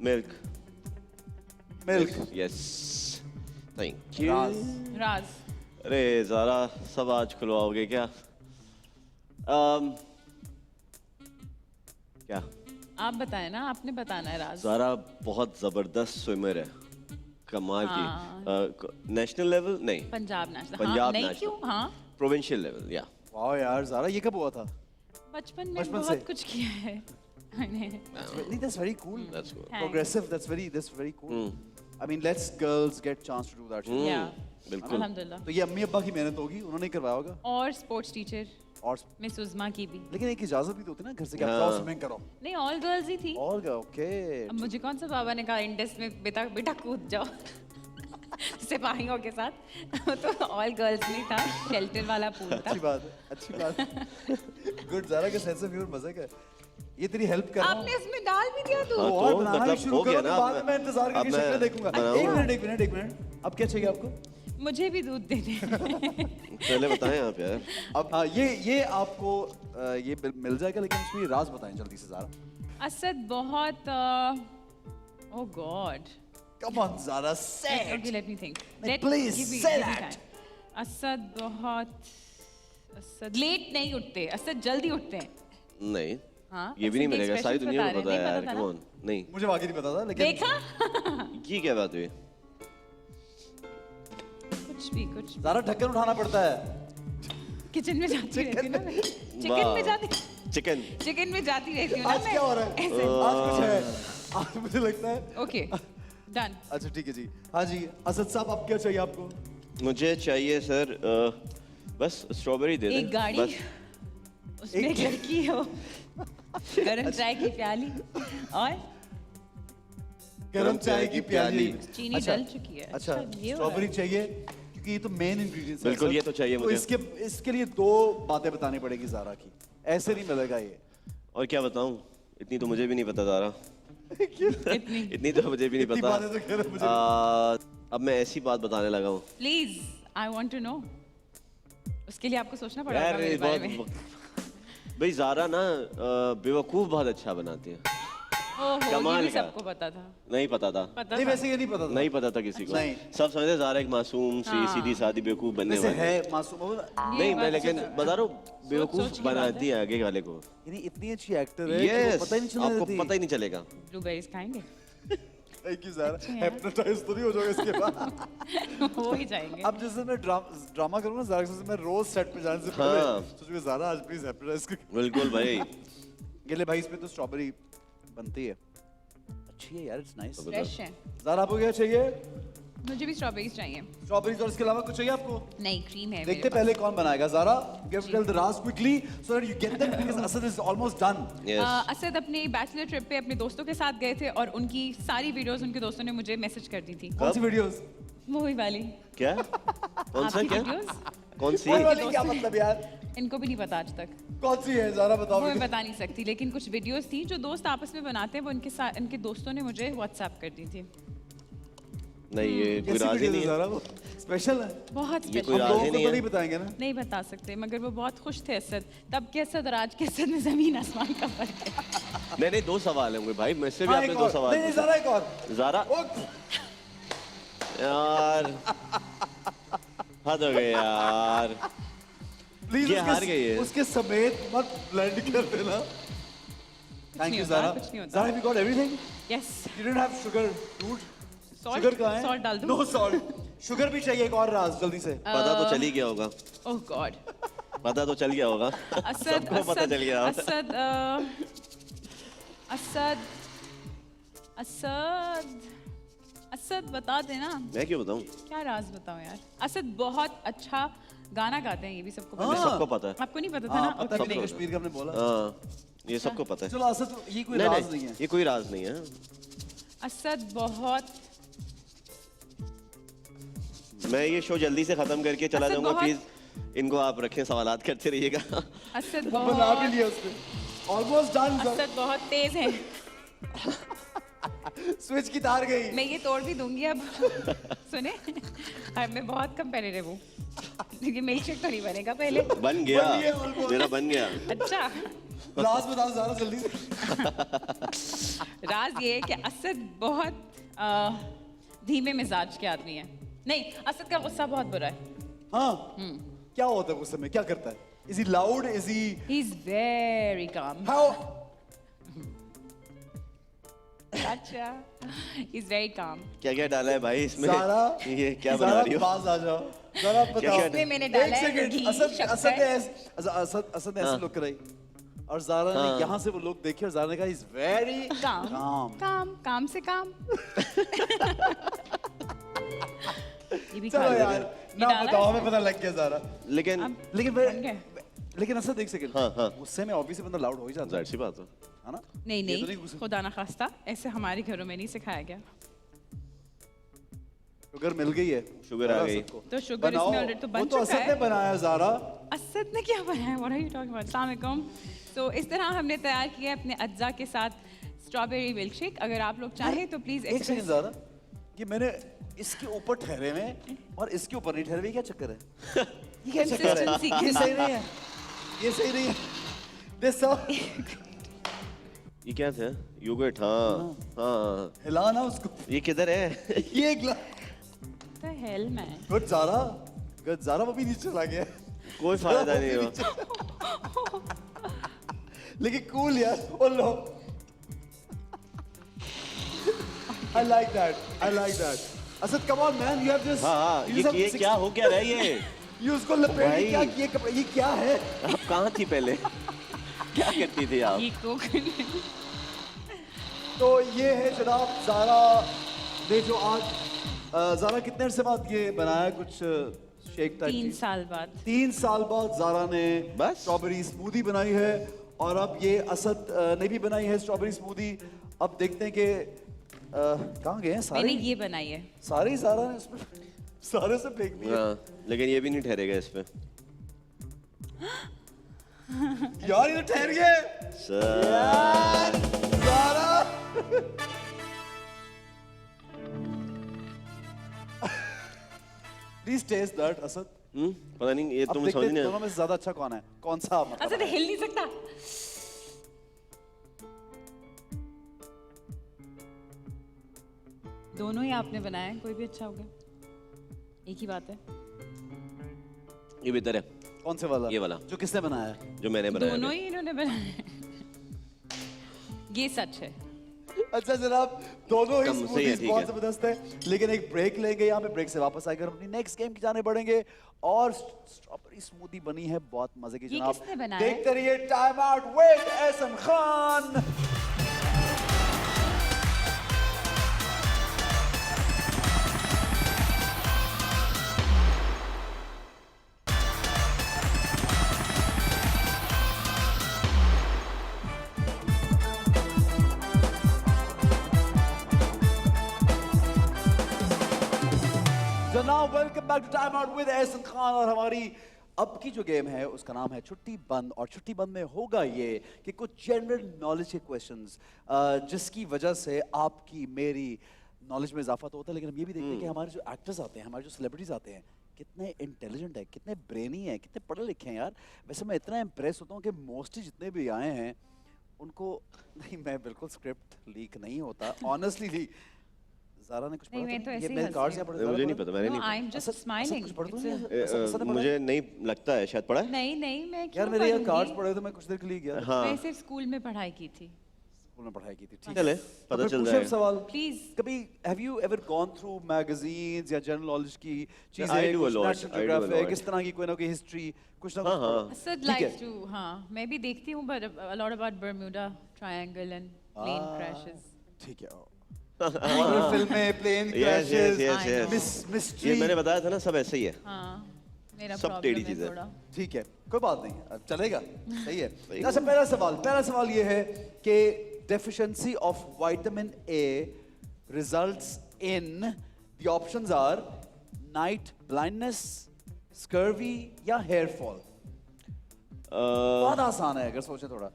milk milk yes thank you Raj Raj अरे ज़ारा सब आज खुलवाओगे क्या क्या आप बताएं ना आपने बताना है राज ज़ारा बहुत ज़बरदस्त स्विमर है कमाल हाँ। की नेशनल लेवल नहीं पंजाब नेशनल हाँ पंजाब नहीं नेशनल। क्यों हाँ प्रोविंशियल लेवल या वाह यार ज़ारा ये कब हुआ था बचपन में बचपन बहुत से? कुछ किया है मैंने नहीं that's very cool That's cool. Thanks. progressive that's very cool I mean let's girls get chance to do that shit. Yeah. बिल्कुल अल्हम्दुलिल्लाह तो ये अम्मी अब्बा की मेहनत होगी उन्होंने ही करवाया होगा और स्पोर्ट्स टीचर और मिस उज़मा की भी। लेकिन एक इजाजत भी तो होती है ना घर से कि आप हाँ। जाओ स्विमिंग करो। नहीं, ऑल गर्ल्स ही थी। और क्या? ओके। अब मुझे कौन सा बाबा ने कहा इंडस में बेटा बेटा कूद जाओ सिपाहियों के साथ तो ऑल गर्ल्स नहीं था, शेल्टर वाला पूल था। अच्छी बात है, अच्छी बात है। गुड, ज़ारा के सेंस ऑफ ह्यूमर मजे का है। ये तेरी हेल्प कर रहा हूँ। आपने इसमें डाल भी दिया तो हाँ, और तो बनाना भी मतलब शुरू हो गया करो, ना, तो बाद अब में मैं इंतजार करके अब मैं शक्लें देखूंगा। बनाऊंगा। एक मिनट। अब क्या चाहिए आपको? मुझे भी दूध दे दे। पहले बताएं आप यार। अब हाँ, ये आपको ये मिल जाएगा, लेकिन उसमें राज बताएं जल्दी से ज़ारा। असद बहुत oh god. Come on Zara, say it. Okay, let me think. नहीं, please, say give me that. time. Asad बहुत लेट नहीं उठते, असद जल्दी उठते हैं। नहीं, हाँ, ये भी नहीं असद के मिलेगा, सारी expressions दुनिया बता को रहे पता हैं, है नहीं यार। पता था कम ऑन, नहीं। मुझे वाकई नहीं पता था, लेकिन देखा ये क्या बात हुई? कुछ भी ज़ारा ढक्कन उठाना पड़ता है। किचन में जाती रहती हूँ ना मैं। चिकन वाह। में जाती चिकन में जाती रहती हूँ ना आज क्या हो रहा है? ऐसे। आज कुछ है। आज मुझे लगता है। Okay done. अच्छा ठीक है जी। हाँ जी, असद साहब, अब क्या चाहिए आपको? मुझे चाहिए सर बस स्ट्रॉबेरी दे दें। एक गाड़ी, बस। उसमें एक लड़की हो, गरम चाय की प्याली और गरम चाय की प्याली। चीनी अच्छा, डल चुकी है। अच्छा, ये हो रहा है। स्ट्रॉबेरी चाहिए क्योंकि ये तो मेन इंग्रेडिएंट्स है। बिल्कुल, सर। ये तो चाहिए मुझे। इसके लिए दो बातें बतानी पड़ेगी ज़ारा की, ऐसे नहीं मिलेगा ये। और क्या बताऊं, इतनी तो मुझे भी नहीं पता ज़ारा। इतनी इतनी तो मुझे भी नहीं इतनी पता। बातें तो खैर मुझे अब मैं ऐसी बात बताने लगा हूँ please, I want to know. उसके लिए आपको सोचना पड़ेगा यार, मेरे बारे में। भाई ज़ारा ना बेवकूफ़ बहुत अच्छा बनाती है। ओहो, ये कमाल भी का। सबको पता था। नहीं पता था। पता नहीं, था। वैसे ये नहीं पता था। नहीं पता था किसी को। नहीं। सब समझते ज़ारा एक मासूम सी हाँ। सीधी सादी बेवकूफ़ बनने वैसे वाली है मासूम। नहीं, मैं बात लेकिन सच है। बता रहा हूँ सोच बेवकूफ़ की बनाती है आगे वाले को। यानी इतनी अच्छी एक्टर है कि यस, वो पता ही नहीं चलने आपको देती। पता ही नहीं चलेगा। ब्लूबेरीज खाएंगे? Thank you Zaara. हिप्नोटाइज तो नहीं हो जाओगे इसके बाद? हो ही जाएंगे। अब जैसे मैं ड्रामा करूँ ना ज़ारा के साथ, मैं रोज सेट पे जाने से हाँ। पहले सोचूंगा ज़ारा आज प्लीज हिप्नोटाइज कर। बिल्कुल भाई। गिले भाई, इसमें तो स्ट्रॉबेरी बनती है, अच्छी है यार, इट्स नाइस। फ्रेश है। ज़ारा, आपको क्या चाहिए? मुझे भी स्ट्रॉबेरीज चाहिए। स्ट्रॉबेरीज और इसके अलावा कुछ चाहिए आपको? नहीं, क्रीम है देखते मेरे पहले कौन बनाएगा। Zara, you have to tell the Raz quickly so that you get them because Asad is almost done. Yes. Asad अपने बैचलर ट्रिप पे अपने दोस्तों के साथ गए थे और उनकी सारी वीडियोस उनके दोस्तों ने मुझे मैसेज कर दी थी। कौन सी वीडियोस? वही वाली। क्या? कौन सा आपकी क्या? वीडियोस? कौन सी? वो वाली क्या मतलब यार? इनको भी नहीं पता आज तक। कौन सी है ज़ारा, बताओ वो मैं मुझे। बता नहीं सकती, लेकिन कुछ वीडियोस थी जो दोस्त आपस में बनाते हैं, वो इनके साथ इनके दोस्तों ने मुझे व्हाट्सएप कर दी थी। नहीं, ये कोई कैसी राज ही वीडियोस नहीं है है। ज़ारा? वो स्पेशल है? बहुत ये कोई special। हम राज लोगों ही को नहीं तो है। नहीं बताएंगे ना। नहीं बता सकते, मगर वो बहुत खुश थे असद। तब के असद और आज के असद में जमीन आसमान का फर्क है। नहीं नहीं, दो सवाल होंगे भाई, मुझसे भी हाँ, आपने एक दो और। सवाल नहीं नहीं, पूछे। ज़ारा एक और। ज़ारा यार, हद हो गई यार। प्लीज ये हार गई है। उसके समेत मत ब्लेंड कर देना। थैंक नहीं यू होता, ज़ारा। कुछ नहीं होता। Zara, have you got everything? Yes. You didn't have sugar, dude. Salt? Sugar कहाँ है? Salt डाल दूं? No salt. शुगर भी चाहिए एक और, राज जल्दी से। पता तो चल ही गया होगा। ओह गॉड। पता तो चल गया होगा। असद सबको पता असद चल गया होगा। असद असद असद असद बता देना। मैं क्यों बताऊं? क्या राज बताओ यार। असद बहुत अच्छा गाना गाते हैं, ये भी सबको पता ये है। सबको पता है। आपको नहीं पता था हाँ, ना? पता Okay, नहीं, नहीं। कश्मीर का हमने बोला। हाँ, ये सबको पता है। चलो असद, ये कोई नहीं राज नहीं है। ये कोई राज नहीं है। असद बहुत मैं ये शो जल्दी से खत्म करके चला असद जाऊंगा। बहुत- प्लीज इनको आप रखें, सवालात करते रहिएगा। असद बना भी बहुत लिया उसने। Almost done, sir. असद बहुत तेज है। स्विच की तार गई। मैं ये तोड़ भी दूंगी अब। सुने, मैं बहुत कंपेटिटिव हूँ। लेकिन मिल्क शेक तो नहीं बनेगा पहले। बन गया, बन गया, almost। मेरा बन गया। अच्छा, राज बताओ ज़ारा जल्दी से। राज ये है कि असद बहुत धीमे मिजाज के आदमी है। नहीं, असद का गुस्सा बहुत बुरा है। हाँ, क्या होता है उस समय, क्या करता है? Is he loud? Is he He is very calm. how? अच्छा, he's very calm. क्या क्या डाला है भाई इसमें? ज़ारा, ये क्या बना ज़ारा रही हो? पास आ जाओ। ज़रा बताओ। क्या इसमें मैंने डाला एक है सेकंड, घी, असद शक्कर। असद ने असद ने ऐसे हाँ। लुक कराई और ज़ारा ने हाँ। यहाँ से वो लोग देखे और ज़ारा ने कहा इज वेरी काम calm. काम काम से काम। ये भी खा चलो लो। यार, ये ना डाला बताओ, है? हमें पता लग गया ज़ारा। लेकिन अब लेकिन बन गया। लेकिन असद एक सेकंड, हाँ, हाँ। गुस्से में ऑब्वियसली बंदा लाउड हो ही जाता जाहिर सी बात है। है ना? नहीं ये तो नहीं गुस्सा- खुदा ना खास्ता, ऐसे हमारे घरों में नहीं सिखाया गया। शुगर मिल गई है, शुगर आ ज़रा गई। असद को। तो शुगर बनाओ। इसमें ऑलरेडी तो बन वो तो चुका असद ने है। बनाया ज़ारा। असद ने क्या बनाया? What are you talking about? अस्सलाम वालेकुम। तो इस तरह हमने तैयार किया है अपने अज्जा के साथ स्ट्रॉबेरी मिल्क शेक। अगर आप लोग चाहें तो प्लीज एक सेकंड ज़ारा, ये मैंने इसके ऊपर ठहरे हुए हैं और इसके ऊपर नहीं ठहरे हुए, क्या चक्कर है? ये क्या चक्कर है? Consistency ये सही नहीं है, ये सही नहीं है। This all- ये क्या था? योगर्ट, हाँ हाँ। हिलाना उसको। ये किधर है? ये The hell man. Good Zara वो भी नीचे चला गया। कोई फायदा नहीं हुआ। लेकिन कूल यार, ओ लो। I like that. Asad, come on man, you have just. हाँ हाँ, you just have ये six- क्या हो क्या रहा है ये? ये उसको लपेट भाई। क्या किए कपड़े, ये क्या है? आप कहाँ थी पहले? क्या करती थी आप? ये तो तो ये है जनाब ज़ारा ने जो आज ज़ारा कितने अरसे बाद ये बनाया कुछ शेक टाइप 3 साल बाद। 3 साल बाद ज़ारा ने बस? स्ट्रॉबेरी स्मूदी बनाई है और अब ये असद ने भी बनाई है स्ट्रॉबेरी स्मूदी। अब देखते हैं कि कहाँ गए हैं सारे? मैंने ये बनाई है। सारे ही ज़ारा ने उसमें सारे से फेंक दिए। हाँ, लेकिन ये भी नहीं ठहरेगा इस पे। यार ये तो ठहर गए यार, Zara. Please taste that Asad. पता नहीं, ये अब तुम देखते समझ हैं नहीं दोनों में से ज्यादा अच्छा कौन है, कौन सा मतलब असद हिल नहीं सकता। दोनों ही आपने बनाया है, कोई भी अच्छा होगा, एक ही बात है। ये बेहतर है, कौन से वाला? ये वाला। जो किसने बनाया है? जो मैंने बनाया दोनों अभी। ही इन्होंने बनाया है। ये सच है। अच्छा जनाब, दोनों ही कम से ही है, स्मूदीज ठीक बहुत है। जबरदस्त है। लेकिन एक ब्रेक लेंगे, यहाँ पे ब्रेक से वापस आकर अपनी नेक्स्ट गेम की जाने बढ़ेंगे और स्ट्रॉबेरी स्मूदी बनी है बहुत मजे की ये जनाब। किसने बनाया है? देखते रहिए time out with Ehsan Khan. जनाब welcome back to time out with Ehsan Khan. और हमारी अब की जो गेम है उसका नाम है छुट्टी बंद। और छुट्टी बंद में होगा ये कि कुछ जनरल नॉलेज के क्वेश्चंस जिसकी वजह से आपकी मेरी नॉलेज में इजाफा तो होता है, लेकिन हम ये भी देखते हैं कि हमारे जो एक्टर्स आते हैं, हमारे जो सेलिब्रिटीज आते हैं, कितने इंटेलिजेंट है, कितने ब्रेनी है, कितने पढ़े लिखे हैं यार। वैसे मैं इतना इम्प्रेस होता हूँ कि मोस्टली जितने भी आए हैं उनको नहीं, मैं बिल्कुल स्क्रिप्ट लीक नहीं होता ऑनेस्टली। ज़ारा ने कुछ नहीं, पढ़ा मैं तो ये ऐसे ही मेरे हंस कार्ड्स रही यहाँ पढ़े, मुझे ज़ारा नहीं पढ़ा? पता, मैंने No, नहीं I'm just असद smiling. कुछ पढ़ दूँ It's a- या? असद ने पढ़ा? मुझे नहीं लगता है, शायद पढ़ा है। नहीं नहीं, मैं यार क्यों मेरे यहाँ कार्ड्स पढ़ूंगी? पढ़े तो मैं कुछ देर के लिए गया। हाँ, मैं सिर्फ स्कूल में पढ़ाई की थी। स्कूल में पढ़ाई की थी, ठीक है। चले तो पता फिर चल पूछे जाएगा। सवाल। Please. कभी have you ever gone through magazines या जनरल नॉलेज की चीजें, I do a कुछ lot, national I do a geographic lot. इस तरह की कोई ना कोई हिस्ट्री कुछ ना हाँ, कुछ हाँ। पढ़ो? असद ठीक है। likes to, हाँ, मैं भी देखती हूँ, but a lot about Bermuda Triangle and plane crashes. ठीक है। हॉरर फिल्में, plane Yes, yes, yes, crashes, yes. Mystery. ये मैंने बताया था ना, सब ऐसे ही है। हाँ, मेरा सब problem टेढ़ी है चीज़ें। थोड़ा। ठीक है, कोई बात नहीं, अब चलेगा, सही है। अच्छा, पहला सवाल ये है कि deficiency of vitamin A results in, the options are night blindness, scurvy या hair fall। बहुत आसान है अगर सोचे थोड़ा।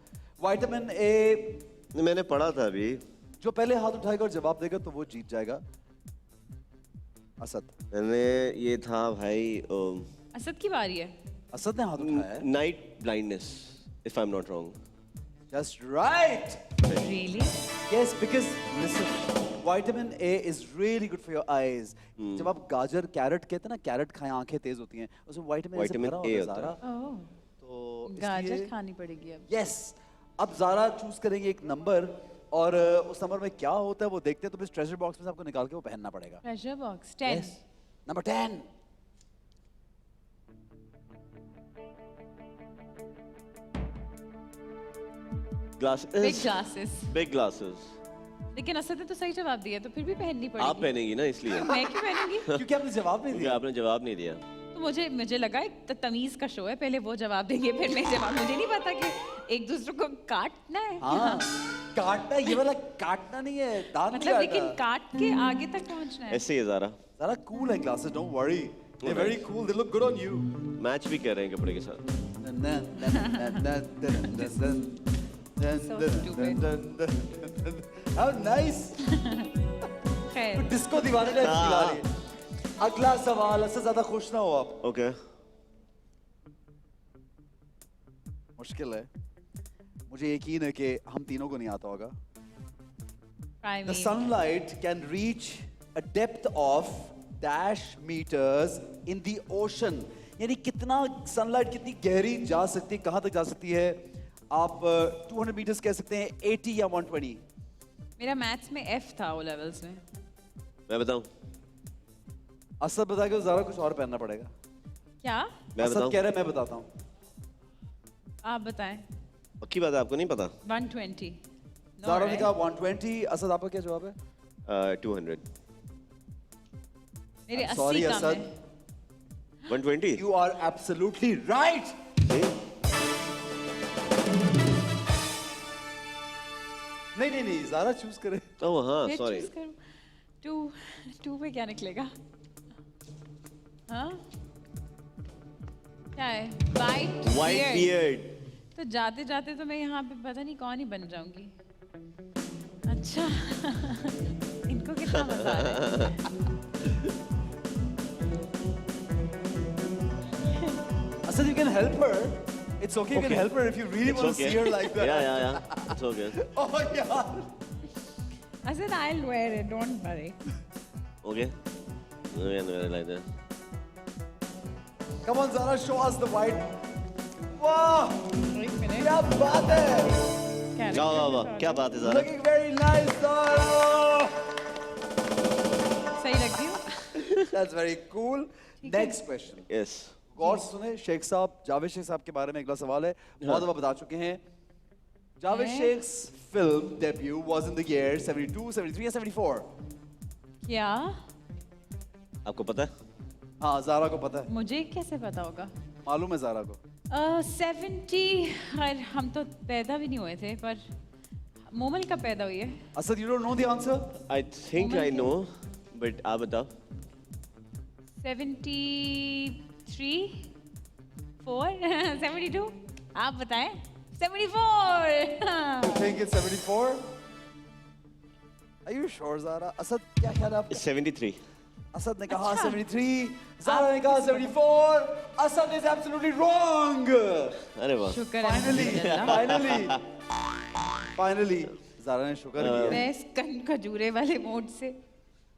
विटामिन ए, मैंने पढ़ा था अभी। जो पहले हाथ उठाएगा और जवाब देगा तो वो जीत जाएगा। असद, मैंने ये था भाई, असद की बारी है। असद ने हाथ उठाया है। Night blindness, if I am not wrong. Just right. Really? Yes, because listen, vitamin A is really good for your eyes. जब आप गाजर, कैरेट कहते हैं ना, कैरेट खाएं आंखें तेज होती हैं, उसमें विटामिन ए से Vitamin भरा A होता है होता है। ज़ारा। Oh, तो गाजर इसलिए खानी पड़ेगी अब। यस, अब ज़ारा चूज करेंगे एक नंबर और उस नंबर में क्या होता है वो देखते हैं। तो इस ट्रेजर बॉक्स में से आपको निकाल के वो पहनना पड़ेगा। Treasure box 10. Yes. Number 10। Glasses. Big glasses. Big glasses. लेकिन असद ने तो सही जवाब दिया, तो फिर भी पहननी आप पड़ेगी। पहनेंगी ना इसलिए, मैं क्यों पहनूंगी? क्योंकि आपने जवाब नहीं क्योंकि दिया। आपने जवाब नहीं दिया। तो मुझे मुझे लगा एक तमीज का शो है, पहले वो जवाब देंगे फिर मैं जवाब, मुझे नहीं पता कि एक दूसरे को काटना है। हाँ काटना, ये वाला काटना नहीं है, दांत मतलब नहीं लेकिन काटना। काट के आगे तक पहुंचना है। ऐसे ही है ज़ारा। ज़रा cool है glasses, don't worry. They're very cool. They look good on you. Match भी कर रहे हैं कपड़े के साथ। How nice. खैर डिस्को दीवाने टाइप फील आ रही है। अगला सवाल, इससे ज्यादा खुश ना हो आप। ओके। मुश्किल है, मुझे यकीन है कि हम तीनों को नहीं आता होगा। try The me. sunlight can reach a depth of dash meters in the ocean. यानी कितना सनलाइट कितनी गहरी जा सकती है, कहाँ तक जा सकती है? आप 200 मीटर्स कह सकते हैं, 80 या 120? मेरा मैथ्स में F था ओ लेवल्स में। मैं बताऊं? असद बता के ज़रा कुछ और पहनना पड़ेगा। क्या? मैं असद बताऊं? कह रहे हैं, मैं बताता हूँ। आप बताएं। पक्की बात है, आपको नहीं पता? 120। No, ज़ारा ने right? कहा 120, असद आपका क्या जवाब है? 200। मेरे I'm 80 sorry, कम असद। है। 120? You are absolutely right. नहीं, ज़ारा चूज करे। ओह हाँ, मैं सॉरी। choose करूं? 2 पे क्या निकलेगा? हाँ? क्या है? White White beard। beard। तो जाते जाते तो मैं यहाँ पे पता नहीं कौन ही बन जाऊंगी। अच्छा इनको कितना मजा आ रहा है। Asad, you can help her. It's okay, you can Okay. help her if you really It's want to okay. see her like that. Yeah. It's okay. Oh yeah. I said I'll wear it, don't worry. Okay. No, yeah, no, like that. Come on, Zara, show us the white. Wow, एक मिनट। क्या बात है? क्या वाह वाह वाह, क्या बात है Zaara? Looking very nice, Zara. सही लगती हूँ? That's very cool. Next question. Yes. गौर से सुने, शेख साहब, जावेद शेख साहब के बारे में अगला सवाल है। बहुत दफा बता चुके हैं। Javed sheikhs film debut was in the year 72, 73 या 74? क्या? आपको पता है? हाँ, ज़ारा को पता है। मुझे कैसे पता होगा? मालूम है ज़ारा को। 70 और हम तो पैदा भी नहीं हुए थे, पर मोमल कब पैदा हुई है? Asad, you don't know the answer? I think I know, but आप बताओ। 73, 4, 72? आप बताएं। 74! You think it's 74? Are you sure, Zara? Asad, क्या ख्याल है आपका? 73। असद ने कहा अच्छा। 73, Zara ने कहा 74. Asad is absolutely wrong. अरे वाह। शुक्र है Finally, अल्हम्दुलिल्लाह। finally, Zara ने शुक्र किया। मैं इस खजूरे वाले मोड से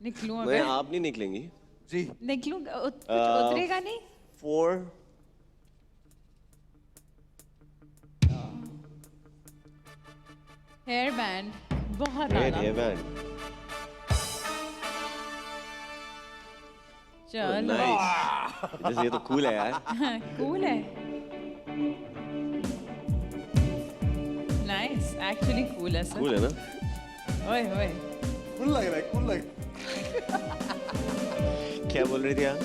निकलूं मैं अगर आप नहीं निकलेंगी। जी, निकलूं कुछ उतरेगा नहीं? 4। हेयर बैंड बहुत Great आला। hairband. चलो Nice. जैसे ये तो cool है यार। कूल है। नाइस, एक्चुअली कूल है सर। Cool है ना? ओए ओए। cool लग रहा है, cool लग रहा है। क्या बोल रही थी आप?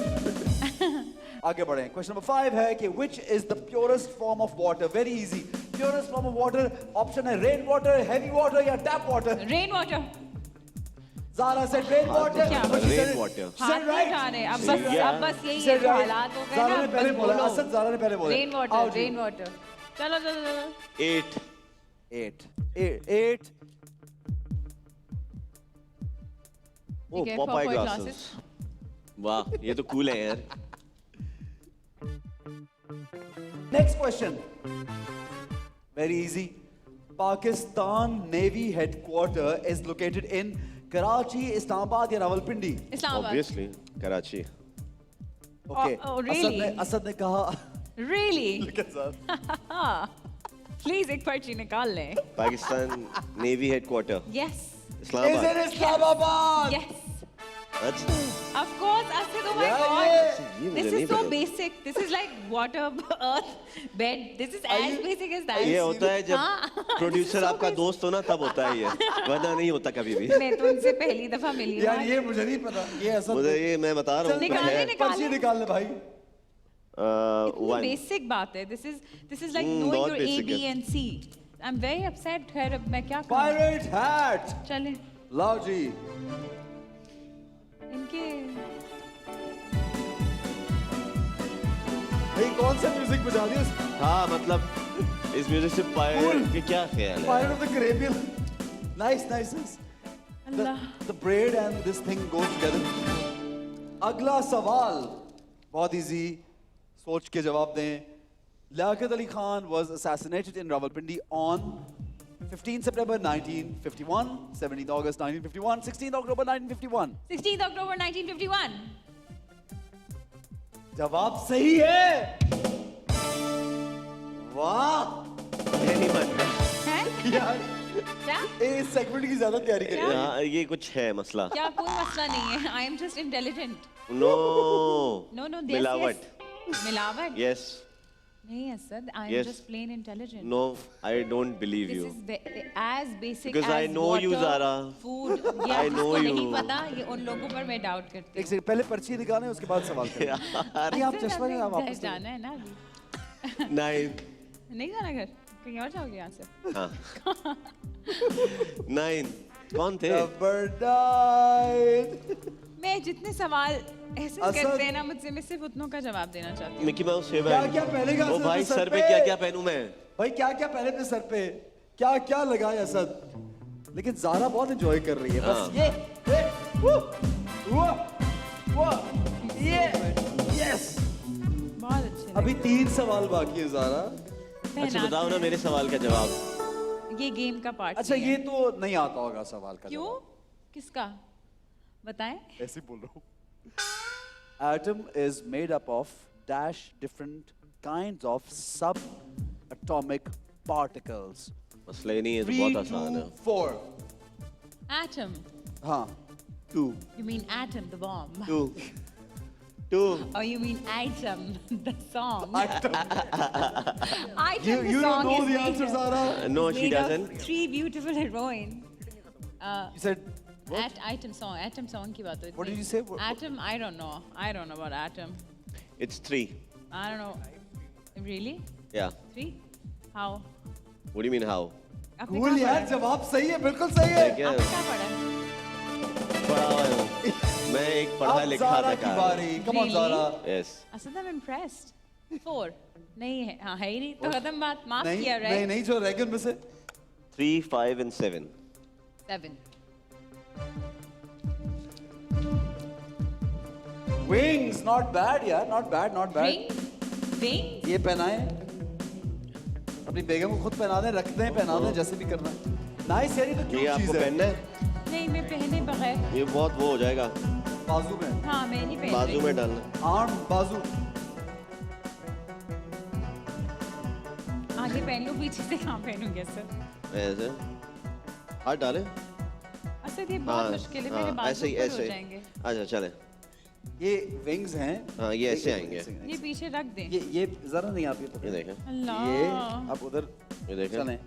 आगे बढ़े। क्वेश्चन नंबर 5 है कि which is the purest form of water? Very easy. Purest form of water option है रेन वाटर, हेवी वाटर या tap water. Rain water. Zara said rain water. क्या? But she said Rain it- water. she हाथ said नहीं right. उठा रहे, अब She बस said- अब बस यही she said है, right. हालात हो गए Zara ना, ने पहले बस बोला, बोलो। असद Zara ने पहले बोला। रेन आओ वाटर, जी। Rain water. चलो चलो चलो। 8। 8. Oh, ठीक है, Popeye Popeye glasses. वाह, ये तो cool है यार। Next question. Very easy. Pakistan Navy headquarter is located in Karachi, Islamabad या Rawalpindi? Islamabad. Obviously, Karachi. Okay. Oh, really? Asad ने कहा Really? Look at that. Please एक पर्ची निकाल लें। Pakistan navy headquarter Yes. Is Islamabad. it Islamabad? Yes. अच्छा, Of course, I said, oh my Yeah, God. yeah. ये This मुझे नहीं is so पता। basic. This is like water, earth, bed. This is as you- basic as that. ये होता है हाँ, जब this is प्रोड्यूसर so आपका basic. दोस्त हो ना, तब होता है ये, वरना नहीं होता कभी भी। मैं तो उनसे पहली दफा मिली हूँ यार आज। ये मुझे नहीं पता। ये असद मुझे ये मैं बता रहा हूँ। निकाले, है। निकाले। पर्ची निकाल ले भाई। one. बेसिक बात है. This is like knowing बहुत your A, basic B है. and C. I'm very upset. खैर अब मैं क्या करूं? Pirate hat. चलें. लाओ जी. इनके भाई कौन सा म्यूजिक बजा दिया? हाँ मतलब इस म्यूजिक से पायरेट के क्या ख्याल है? Pirate of the Caribbean. Nice. Allah. The braid and this thing goes together. अगला सवाल बहुत इजी, सोच के जवाब दें. Liaquat Ali Khan was assassinated in Rawalpindi on 15 September 1951, 17th August 1951, 16th October 1951. 16th October 1951. जवाब सही है. वाह ये नहीं मानता. हैं? यार, क्या? इस सेगमेंट की ज्यादा तैयारी करिए. हाँ, ये कुछ है मसला. क्या कोई मसला नहीं है. I am just intelligent. No. No, मिलावट. मिलावट. Yes. नहीं Asad. I am Yes. just plain intelligent. No, I don't believe This you. is as basic Because as I know you, water, Zara. food. ये I know आपको नहीं you. पता. ये उन लोगों पर मैं डाउट करती एक सेकंड, पहले पर्ची निकालें उसके बाद सवाल करें. यार. नहीं, आप असद, चश्मा हमें आप घर वापस जाना है ना अभी. Nine. नहीं जाना घर. कहीं और जाओगे यहाँ से. हाँ. Nine. कौन थे? मैं जितने सवाल ऐसे असद- करते हैं ना मुझसे, मैं सिर्फ उतनों का जवाब देना चाहती हूँ. Mickey mouse favour. क्या पहनेगा ओ असद भाई अपने सर पे क्या क्या पहनूं मैं? भाई क्या क्या पहले अपने सर पे, क्या क्या लगाए असद. लेकिन ज़ारा बहुत एंजॉय कर रही है. बस हाँ. ये यस. बहुत अच्छे अभी 3 सवाल बाकी है ज़ारा. लगे. अच्छा बताओ ना मेरे सवाल का जवाब. ये गेम का पार्ट. अच्छा ये तो नहीं आता होगा सवाल का क्यों? जवाब. किसका? बताएं. ऐसे बोल रहा हूँ. Atom is made up of dash different kinds of subatomic particles. मसला ही नहीं है तो 3, बहुत आसान 2, है. 4. Atom. हाँ. 2. You mean atom, the bomb? Two. Or you mean item, the song? Atom. Item, You the don't song know is the made answer, of- Zara. No, is she made of doesn't. 3 beautiful heroines. You said what? Atom song की बात हुई थी. What did you say? Atom, I don't know. I don't know about atom. It's 3. I don't know. Really? Yeah. 3? How? What do you mean how? आपने Cool कहाँ यार, पढ़ा? जवाब सही है, बिल्कुल सही है. क्या आपने कहाँ पढ़ा? पढ़ा हुआ है. मैं एक पढ़ा अब लिखा ज़ारा था की बारी. Come on, Really? Zara. Yes. Asad I'm impressed. 4. नहीं है. हाँ है ही नहीं. तो खत्म बात. माफ नहीं किया नहीं right? नहीं जो रह गए उनमें से. 3, 5 and 7. 7. Wings, not bad यार, not bad, not bad. Ring? ये पहनाए. अपनी बेगम को खुद पहना दें, रख दें, पहना दें, जैसे भी करना. Nice यार, ये तो ये क्यूट आपको चीज है. पहनना है? नहीं मैं पहने बगैर. ये बहुत वो हो जाएगा. बाजू में. हाँ मैं नहीं पहन बाजू रही. में डालना. आर्म, बाजू. आगे पहन लो, पीछे से कहाँ पहनूंगी सर? ऐसे. हाथ डाले. असद ये बहुत मुश्किल है. मेरे हाँ, बाजू ऐसे ही ऊपर हो ऐसे. जाएंगे. अच्छा चले. ये विंग्स हैं. हाँ ये ऐसे आएंगे. ये पीछे रख दें. ये जरा नहीं आप ये देखें. अल्लाह. ये आप उधर ये देखें. चलें.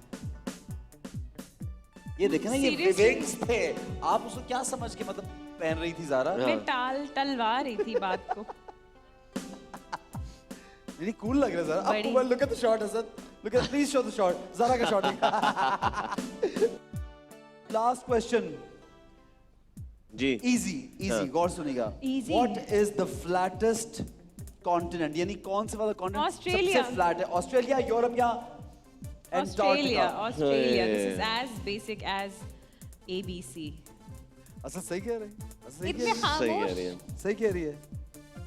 ये देखें ना, ये Seriously? विंग्स थे. आप उसको क्या समझ के मतलब पहन रही थी ज़ारा? मैं टलवा रही थी बात को. नहीं कूल लग रहा है ज़ारा. बड़ी. आपको look at the shot Asad. Look at, please show the shot. Zaara का shot. Last question. जी. Easy, हाँ. गौर सुनिएगा. Easy. What is the flattest continent? यानी कौन से वाला continent Australia. सबसे flat है? ऑस्ट्रेलिया, यूरोप या Australia. Antarctica? Australia. This is Hey. as basic as ABC. Asad सही कह रहे हैं. असद सही इतने कह रही है. सही कह खामोश. रही है. सही कह रही है.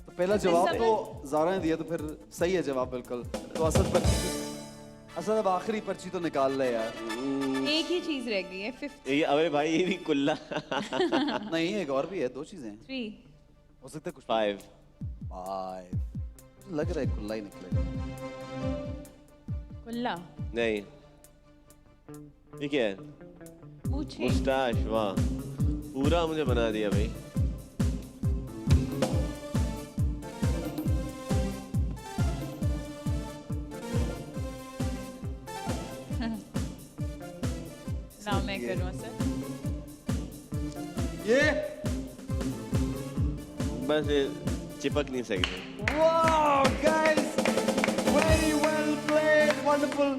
तो पहला इसमें जवाब सब तो ज़ारा ने दिया, तो फिर सही है जवाब बिल्कुल. तो असद अब आखिरी पर्ची तो निकाल ले यार. एक ही चीज रह गई है. 5th. ये अबे भाई ये भी कुल्ला. नहीं एक और भी है, 2 चीजें हैं. 3. हो सकता है कुछ. 5. 5. लग रहा है खुला ही निकलेगा. कुल्ला. नहीं. ये क्या है? मूछें. मुस्टाश. वाह. पूरा मुझे बना दिया भाई. ना मैं करूँ सर. ये बस ये चिपक नहीं सकते। Wow, guys, very well played, wonderful.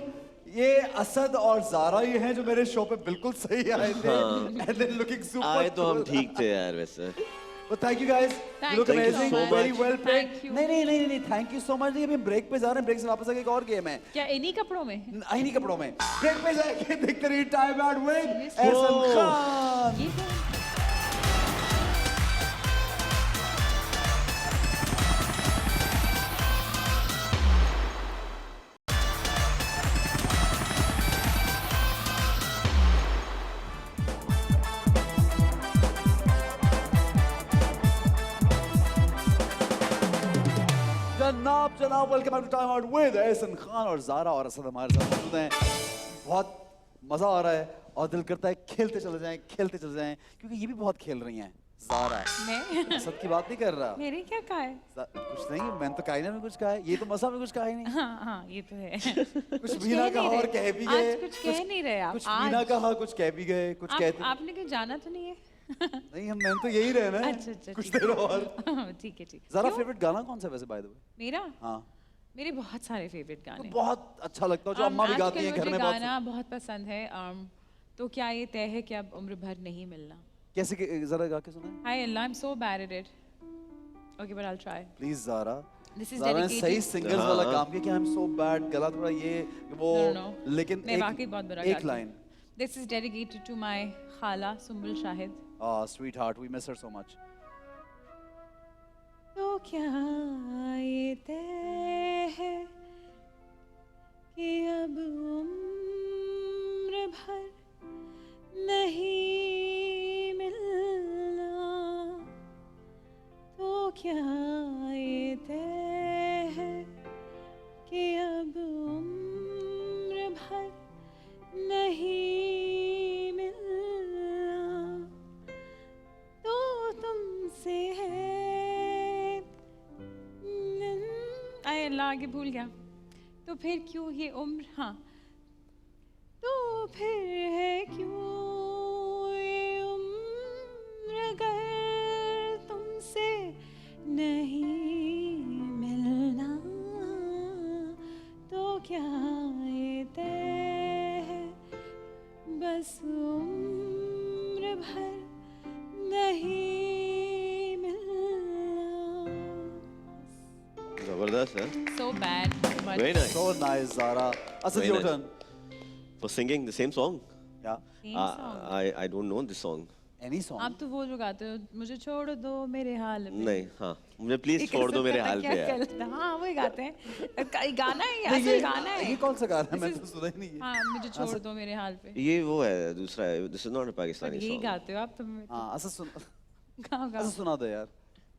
ये असद और ज़ारा ये हैं जो मेरे शो पे बिल्कुल सही आए थे, and then looking super आए तो हम cool. ठीक थे यार वैसे। But thank you guys. Thank You look you amazing. so Very much. well played. Thank you. नहीं, thank you so much. नहीं, अभी हम ब्रेक पे जा रहे हैं. ब्रेक से वापस आके एक और गेम है. क्या इन्हीं कपड़ों में? इन्हीं कपड़ों में. ब्रेक पे जाके देखते रहिए time out with Seriously? Ehsan Khan. ये क्या? जनाब welcome back to time out with Ehsan Khan और ज़ारा और असद हमारे साथ मौजूद हैं. बहुत मजा आ रहा है और दिल करता है खेलते चले जाएं क्योंकि ये भी बहुत खेल रही हैं. ज़ारा मैं असद की बात नहीं कर रहा. मेरे क्या कहा है? कुछ नहीं, मैंने तो कायना में कुछ कहा है. ये तो मसा में कुछ कहा ही नहीं. हाँ ये तो है। कुछ भी ना कहा और कह भी गए. आज कुछ कह नहीं रहे आप। कुछ भी ना कहा, कुछ कह भी गए, कुछ कहते आपने कहीं जाना तो नहीं है? नहीं. हम मैंने तो यही रहना है. अच्छा, कुछ ठीक है। देर और. ठीक है। ज़ारा फेवरेट गाना कौन सा है वैसे बाय द वे? मेरा? हाँ. मेरे बहुत सारे फेवरेट तो गाने। बहुत अच्छा लगता है जो अम्मा भी गाती हैं घर मुझे में. गाना बहुत पसंद है। तो क्या ये तय है कि अब उम्र भर नहीं मिलना? कैसे जरा गा के सुना. हाय अल्लाह, I am so bad at it. Okay but I will try. Please Zara. This is Zara ने सही डेडिकेटेड। सिंगर्स वाला काम किया कि आई एम सो बैड. गला थोड़ा ये वो. No. लेकिन मैं वाकई बहुत बुरा एक गाती हूँ। Line. This is dedicated to my खाला Sumbul Shahid. Sweetheart, we miss her so much. तो क्या ये तय है कि अब उम्र भर नहीं मिलना? तो क्या ये तय है कि अब उम्र भर नहीं मिलना? तो तुमसे है आए अल्लाह, आगे भूल गया। तो फिर क्यों ये उम्र? हाँ, तो फिर है क्यों ये उम्र अगर तुमसे नहीं मिलना? तो क्या ये तय है बस उम्र भर नहीं मिलना? जबरदस्त है। So bad, but Very nice. So nice, Zara. Asad, Very your nice. turn. For singing the same song. Yeah. same song. I don't know this song. Any song. आप तो वो जो गाते हो, मुझे छोड़ दो मेरे हाल पे। नहीं, हाँ, मुझे प्लीज छोड़ दो मेरे हाल पे यार। हाँ वही गाते हैं। गाना है ये, नहीं, असल गाना है। ये कौन सा गाना है? This मैंने is- तो सुना ही नहीं है. हाँ मुझे छोड़ दो मेरे हाल पे। ये वो है दूसरा है। This is not a पर Pakistani यही song. गाते हो आप तो। हाँ, असद सुन. गाओ गाओ। असद सुना दो यार.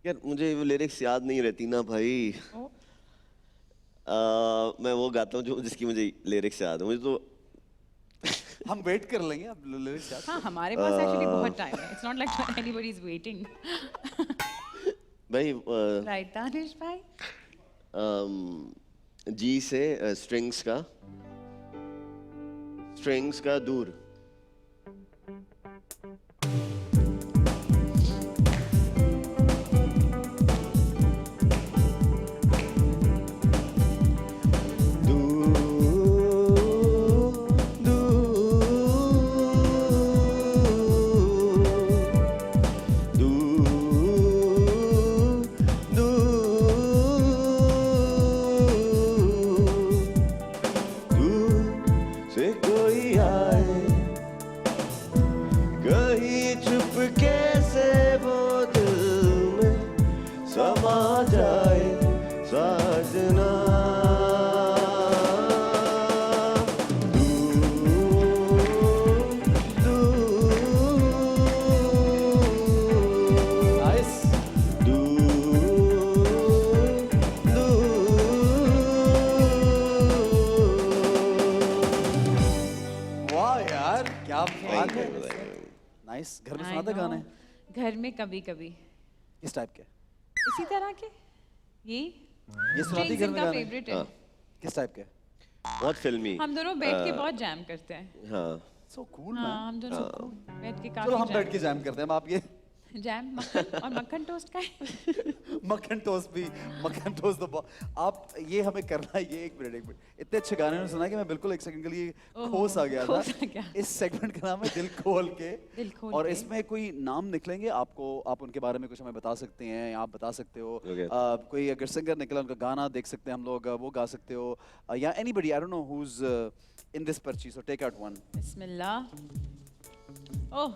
यार मुझे वो लिरिक्स याद नहीं रहती ना भाई. ओ, मैं वो गाता हूँ जो जिसकी मुझे लिरिक्स याद है. मुझे तो हम वेट कर लेंगे अब लिरिक्स याद. हाँ हमारे पास एक्चुअली बहुत टाइम है। It's not like anybody is waiting. भाई Right, दानिश भाई? जी से स्ट्रिंग्स का दूर. से कोई आए कहीं चुपके से वो दिल में समा जाए साजना. Nice. वाह यार, क्या बात है. नाइस. घर में I सुनाते know. गाने? घर में कभी कभी किस टाइप के? इसी तरह के यही ये सुनाती Strings घर में इनका गाने? फेवरेट है। हाँ. किस टाइप के? बहुत फिल्मी. हम दोनों बैठ के बहुत जैम करते हैं। हाँ. So cool हाँ man. हम दोनों बैठ के चलो काफी हम jam बैठ के जैम करते हैं. अब आप ये जैम मक्खन और मक्खन टोस्ट का है। मक्खन टोस्ट भी, मक्खन टोस्ट तो आप ये हमें करना है, ये एक मिनट इतने अच्छे गाने ने सुना कि मैं बिल्कुल एक सेकंड के लिए खो गया था। खो सा गया। इस सेगमेंट का नाम है दिल खोल के। दिल खोल और के। इसमें कोई नाम निकलेंगे आपको, आप उनके बारे में कुछ हमें बता सकते हैं, आप बता सकते हो। Okay. कोई अगर सिंगर निकला उनका गाना देख सकते हैं हम लोग, वो गा सकते हो, या anybody I don't know who is in this पर्ची, सो टेक आउट वन। बिस्मिल्लाह। ओह,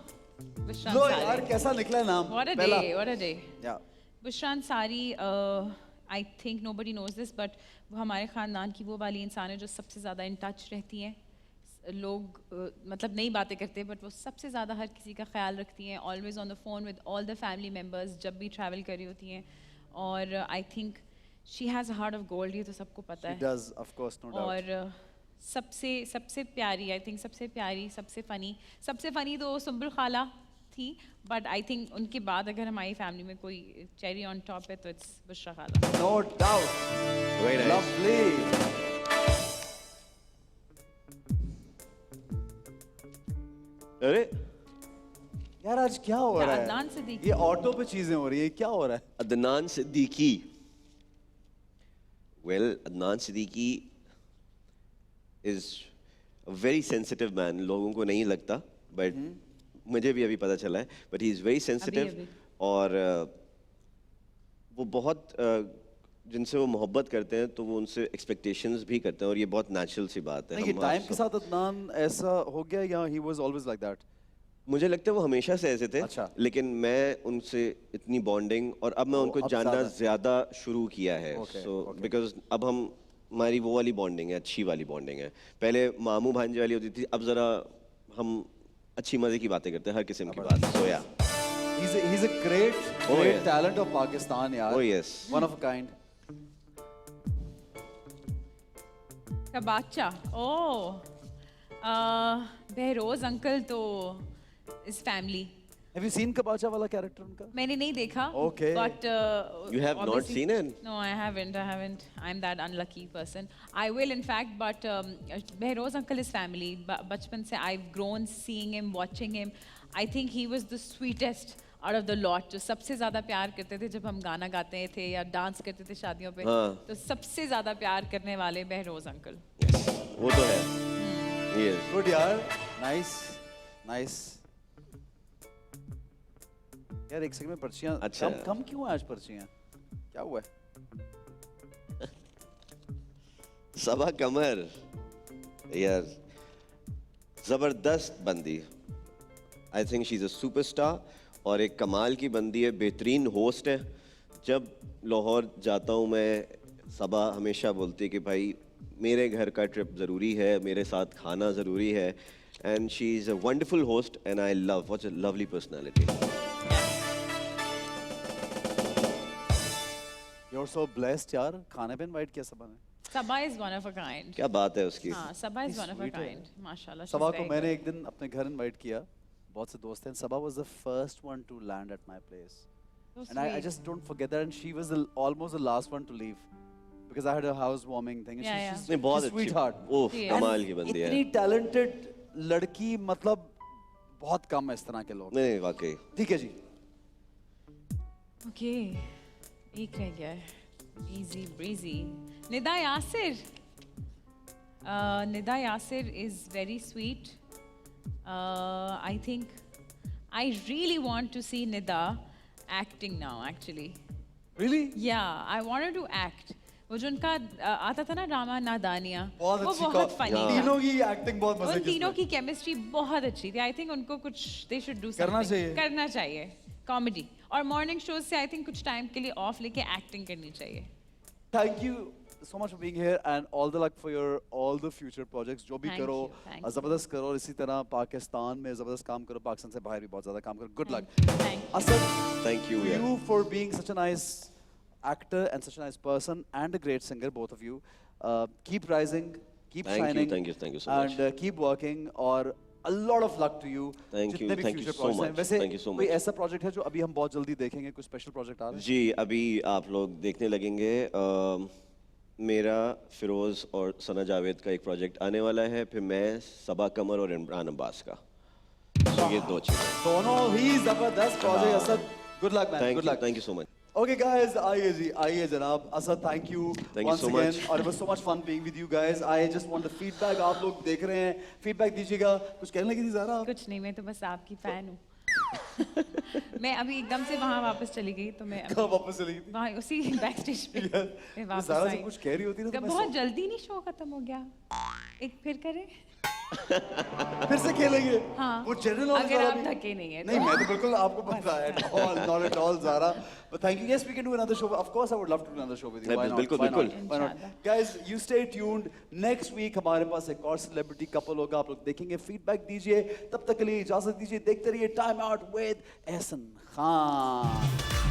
बुशरा लो अंसारी। यार कैसा निकला है नाम What a पहला। day, what a day. या Bushra Ansari, I think nobody knows this, but वो हमारे ख़ानदान की वो वाली इंसान है जो सबसे ज़्यादा इन टच रहती हैं। लोग मतलब नई बातें करते हैं बट वो सबसे ज़्यादा हर किसी का ख्याल रखती हैं, always on the phone with all the family members जब भी ट्रैवल कर रही होती हैं। और I think she has a heart of gold, ये तो सबको पता शी है। Does of course, no doubt. और सबसे सबसे प्यारी, आई थिंक सबसे प्यारी, सबसे फ़नी तो सुंबुल खाला थी, बट आई थिंक उनके बाद अगर हमारी फैमिली में कोई चेरी ऑन टॉप है तो इट्स बुशरा खाला। No doubt, Very nice. Lovely. अरे यार आज क्या हो क्या रहा अदनान है? सिद्दीकी? ये ऑटो पे चीजें हो रही है, क्या हो रहा है? Adnan Siddiqui. Well, Adnan Siddiqui is a very sensitive man. लोगों को नहीं लगता, but मुझे भी अभी पता चला है, but he is very sensitive. अभी। और वो बहुत जिनसे वो मोहब्बत करते हैं तो वो उनसे expectations भी करते हैं, और ये बहुत natural सी बात है। नहीं, ये हम टाइम आप के सब- साथ अदनान ऐसा हो गया या he was always like that? मुझे लगता है वो हमेशा से ऐसे थे, अच्छा। लेकिन मैं उनसे इतनी बॉन्डिंग, और अब मैं उनको अब जानना ज़्यादा। ज़्यादा शुरू किया है। Okay, so okay. बिकॉज अब हमारी वो वाली बॉन्डिंग है, अच्छी वाली बॉन्डिंग है। पहले मामू भांजे वाली होती थी, अब ज़रा हम अच्छी मज़े की बातें करते हैं, हर किस्म की बात। सो या He's a great Oh, great yeah. talent of Pakistan यार। Oh, yes. One of a kind. कबाचा, ओह, बहरोज अंकल तो इस फैमिली। Have you seen कबाचा वाला कैरेक्टर उनका? मैंने नहीं देखा, Okay. but You have not seen it? No, I haven't. I'm that unlucky person. I will, in fact, but Behroz uncle is family. बचपन से I've grown seeing him, watching him. I think he was the sweetest out of the lot. जो सबसे ज़्यादा प्यार करते थे जब हम गाना गाते थे या डांस करते थे शादियों पे, हाँ। तो सबसे ज़्यादा प्यार करने वाले बहरोज अंकल। वो तो है। Yes. Good यार, nice, nice. यार एक सेकंड में पर्चियां अच्छा। कम क्यों है आज पर्चियां? क्या हुआ है? सबा कमर यार जबरदस्त बंदी। आई think she is a superstar, और एक कमाल की बंदी है, बेहतरीन होस्ट है। जब लाहौर जाता हूँ मैं, सबा हमेशा बोलती है कि भाई मेरे घर का ट्रिप ज़रूरी है, मेरे साथ खाना ज़रूरी है। And she is a wonderful host and I love, what a lovely personality. You're so blessed यार, खाने पे इनवाइट किया सबा ने। सबा is one of a kind. क्या बात है उसकी। हाँ, सबा is one of a sweet है। kind. माशाल्लाह. she's सबा को very मैंने good. एक दिन अपने घर इनवाइट किया, बहुत से दोस्त हैं। सबा was the first one to land at my place. So And I sweet. just don't forget that. And she was almost the last one to leave because I had a housewarming thing. And Yeah, she's yeah. just नहीं, बहुत she's अच्छी, sweetheart. Oh She is. कमाल की बंदी है। इतनी talented लड़की मतलब बहुत कम है इस तरह के लोग। नहीं वाकई। ठीक है जी। Okay, एक रह गया है. Easy breezy. Nida Yasir. Nida Yasir is very sweet. I think I really want to see Nida acting now. Actually, Really? yeah, I want her to act. वो जो उनका आता था ना ड्रामा नादानिया, बहुत वो अच्छी बहुत funny था. तीनों की एक्टिंग बहुत मजे उन की तीनों इसमें। की केमिस्ट्री बहुत अच्छी थी। आई थिंक उनको कुछ दे शुड डू करना चाहिए। करना चाहिए कॉमेडी, और मॉर्निंग शोज से आई थिंक कुछ टाइम के लिए ऑफ लेके एक्टिंग करनी चाहिए। Thank you so much for being here and all the luck for your all the future projects. जो भी Thank करो you, thank you. जबरदस्त करो, और इसी तरह पाकिस्तान में जबरदस्त काम करो, पाकिस्तान से बाहर भी बहुत ज्यादा काम करो। Good luck. Thank you. Asad, Thank you, yeah. you for being such a nice actor and such a nice person and a great singer, both of you. Keep rising, keep Thank you, shining. thank you so much. And keep working, और a lot of luck to you. Thank you, जितने भी thank you future so projects हैं। much, वैसे thank you so कोई much. ऐसा प्रोजेक्ट है जो अभी हम बहुत जल्दी देखेंगे, कुछ स्पेशल प्रोजेक्ट आ रहे हैं? जी अभी आप लोग देखने लगेंगे, मेरा फिरोज़ और सना जावेद का एक प्रोजेक्ट आने वाला है, फिर मैं सबा कमर और इमरान अब्बास का। तो ये दो अच्छे दोनों ही जबरदस्त project Asad good luck man good luck thank you so much Okay guys, आइए जी, आइए जनाब. Asad, thank you Thank you once so again. much. और it was so much fun being with you guys. I just want the feedback. आप लोग देख रहे हैं, feedback दीजिएगा. कुछ कहने लगी थी ज़ारा आप? कुछ नहीं, मैं तो बस आपकी फैन हूँ. मैं अभी एकदम से वहाँ वापस चली गई तो मैं कहाँ वापस चली गई थी? वहाँ उसी बैक स्टेज पे यार, मैं वापस ज़ारा आई. जब कुछ कह रही होती ना तो मैं बहुत जल्दी नहीं शो खत्म हो गया. एक फिर करें? फिर से खेलेंगे. हाँ. वो जनरल नॉलेज अगर वाला आप भी- थके नहीं है नहीं, मैं तो बिल्कुल आपको पता है. Not at all, Zara. But thank you. Yes, we can do another show. Of course, I would love to do another show with you. Why not? बिल्कुल, Why not? बिल्कुल. Why not? इंशाल्लाह. Guys, you stay tuned. Next week हमारे पास एक और celebrity couple होगा. आप लोग देखेंगे, feedback दीजिए. तब तक के लिए इजाजत दीजिए. देखते रहिए Time Out with Ehsan Khan.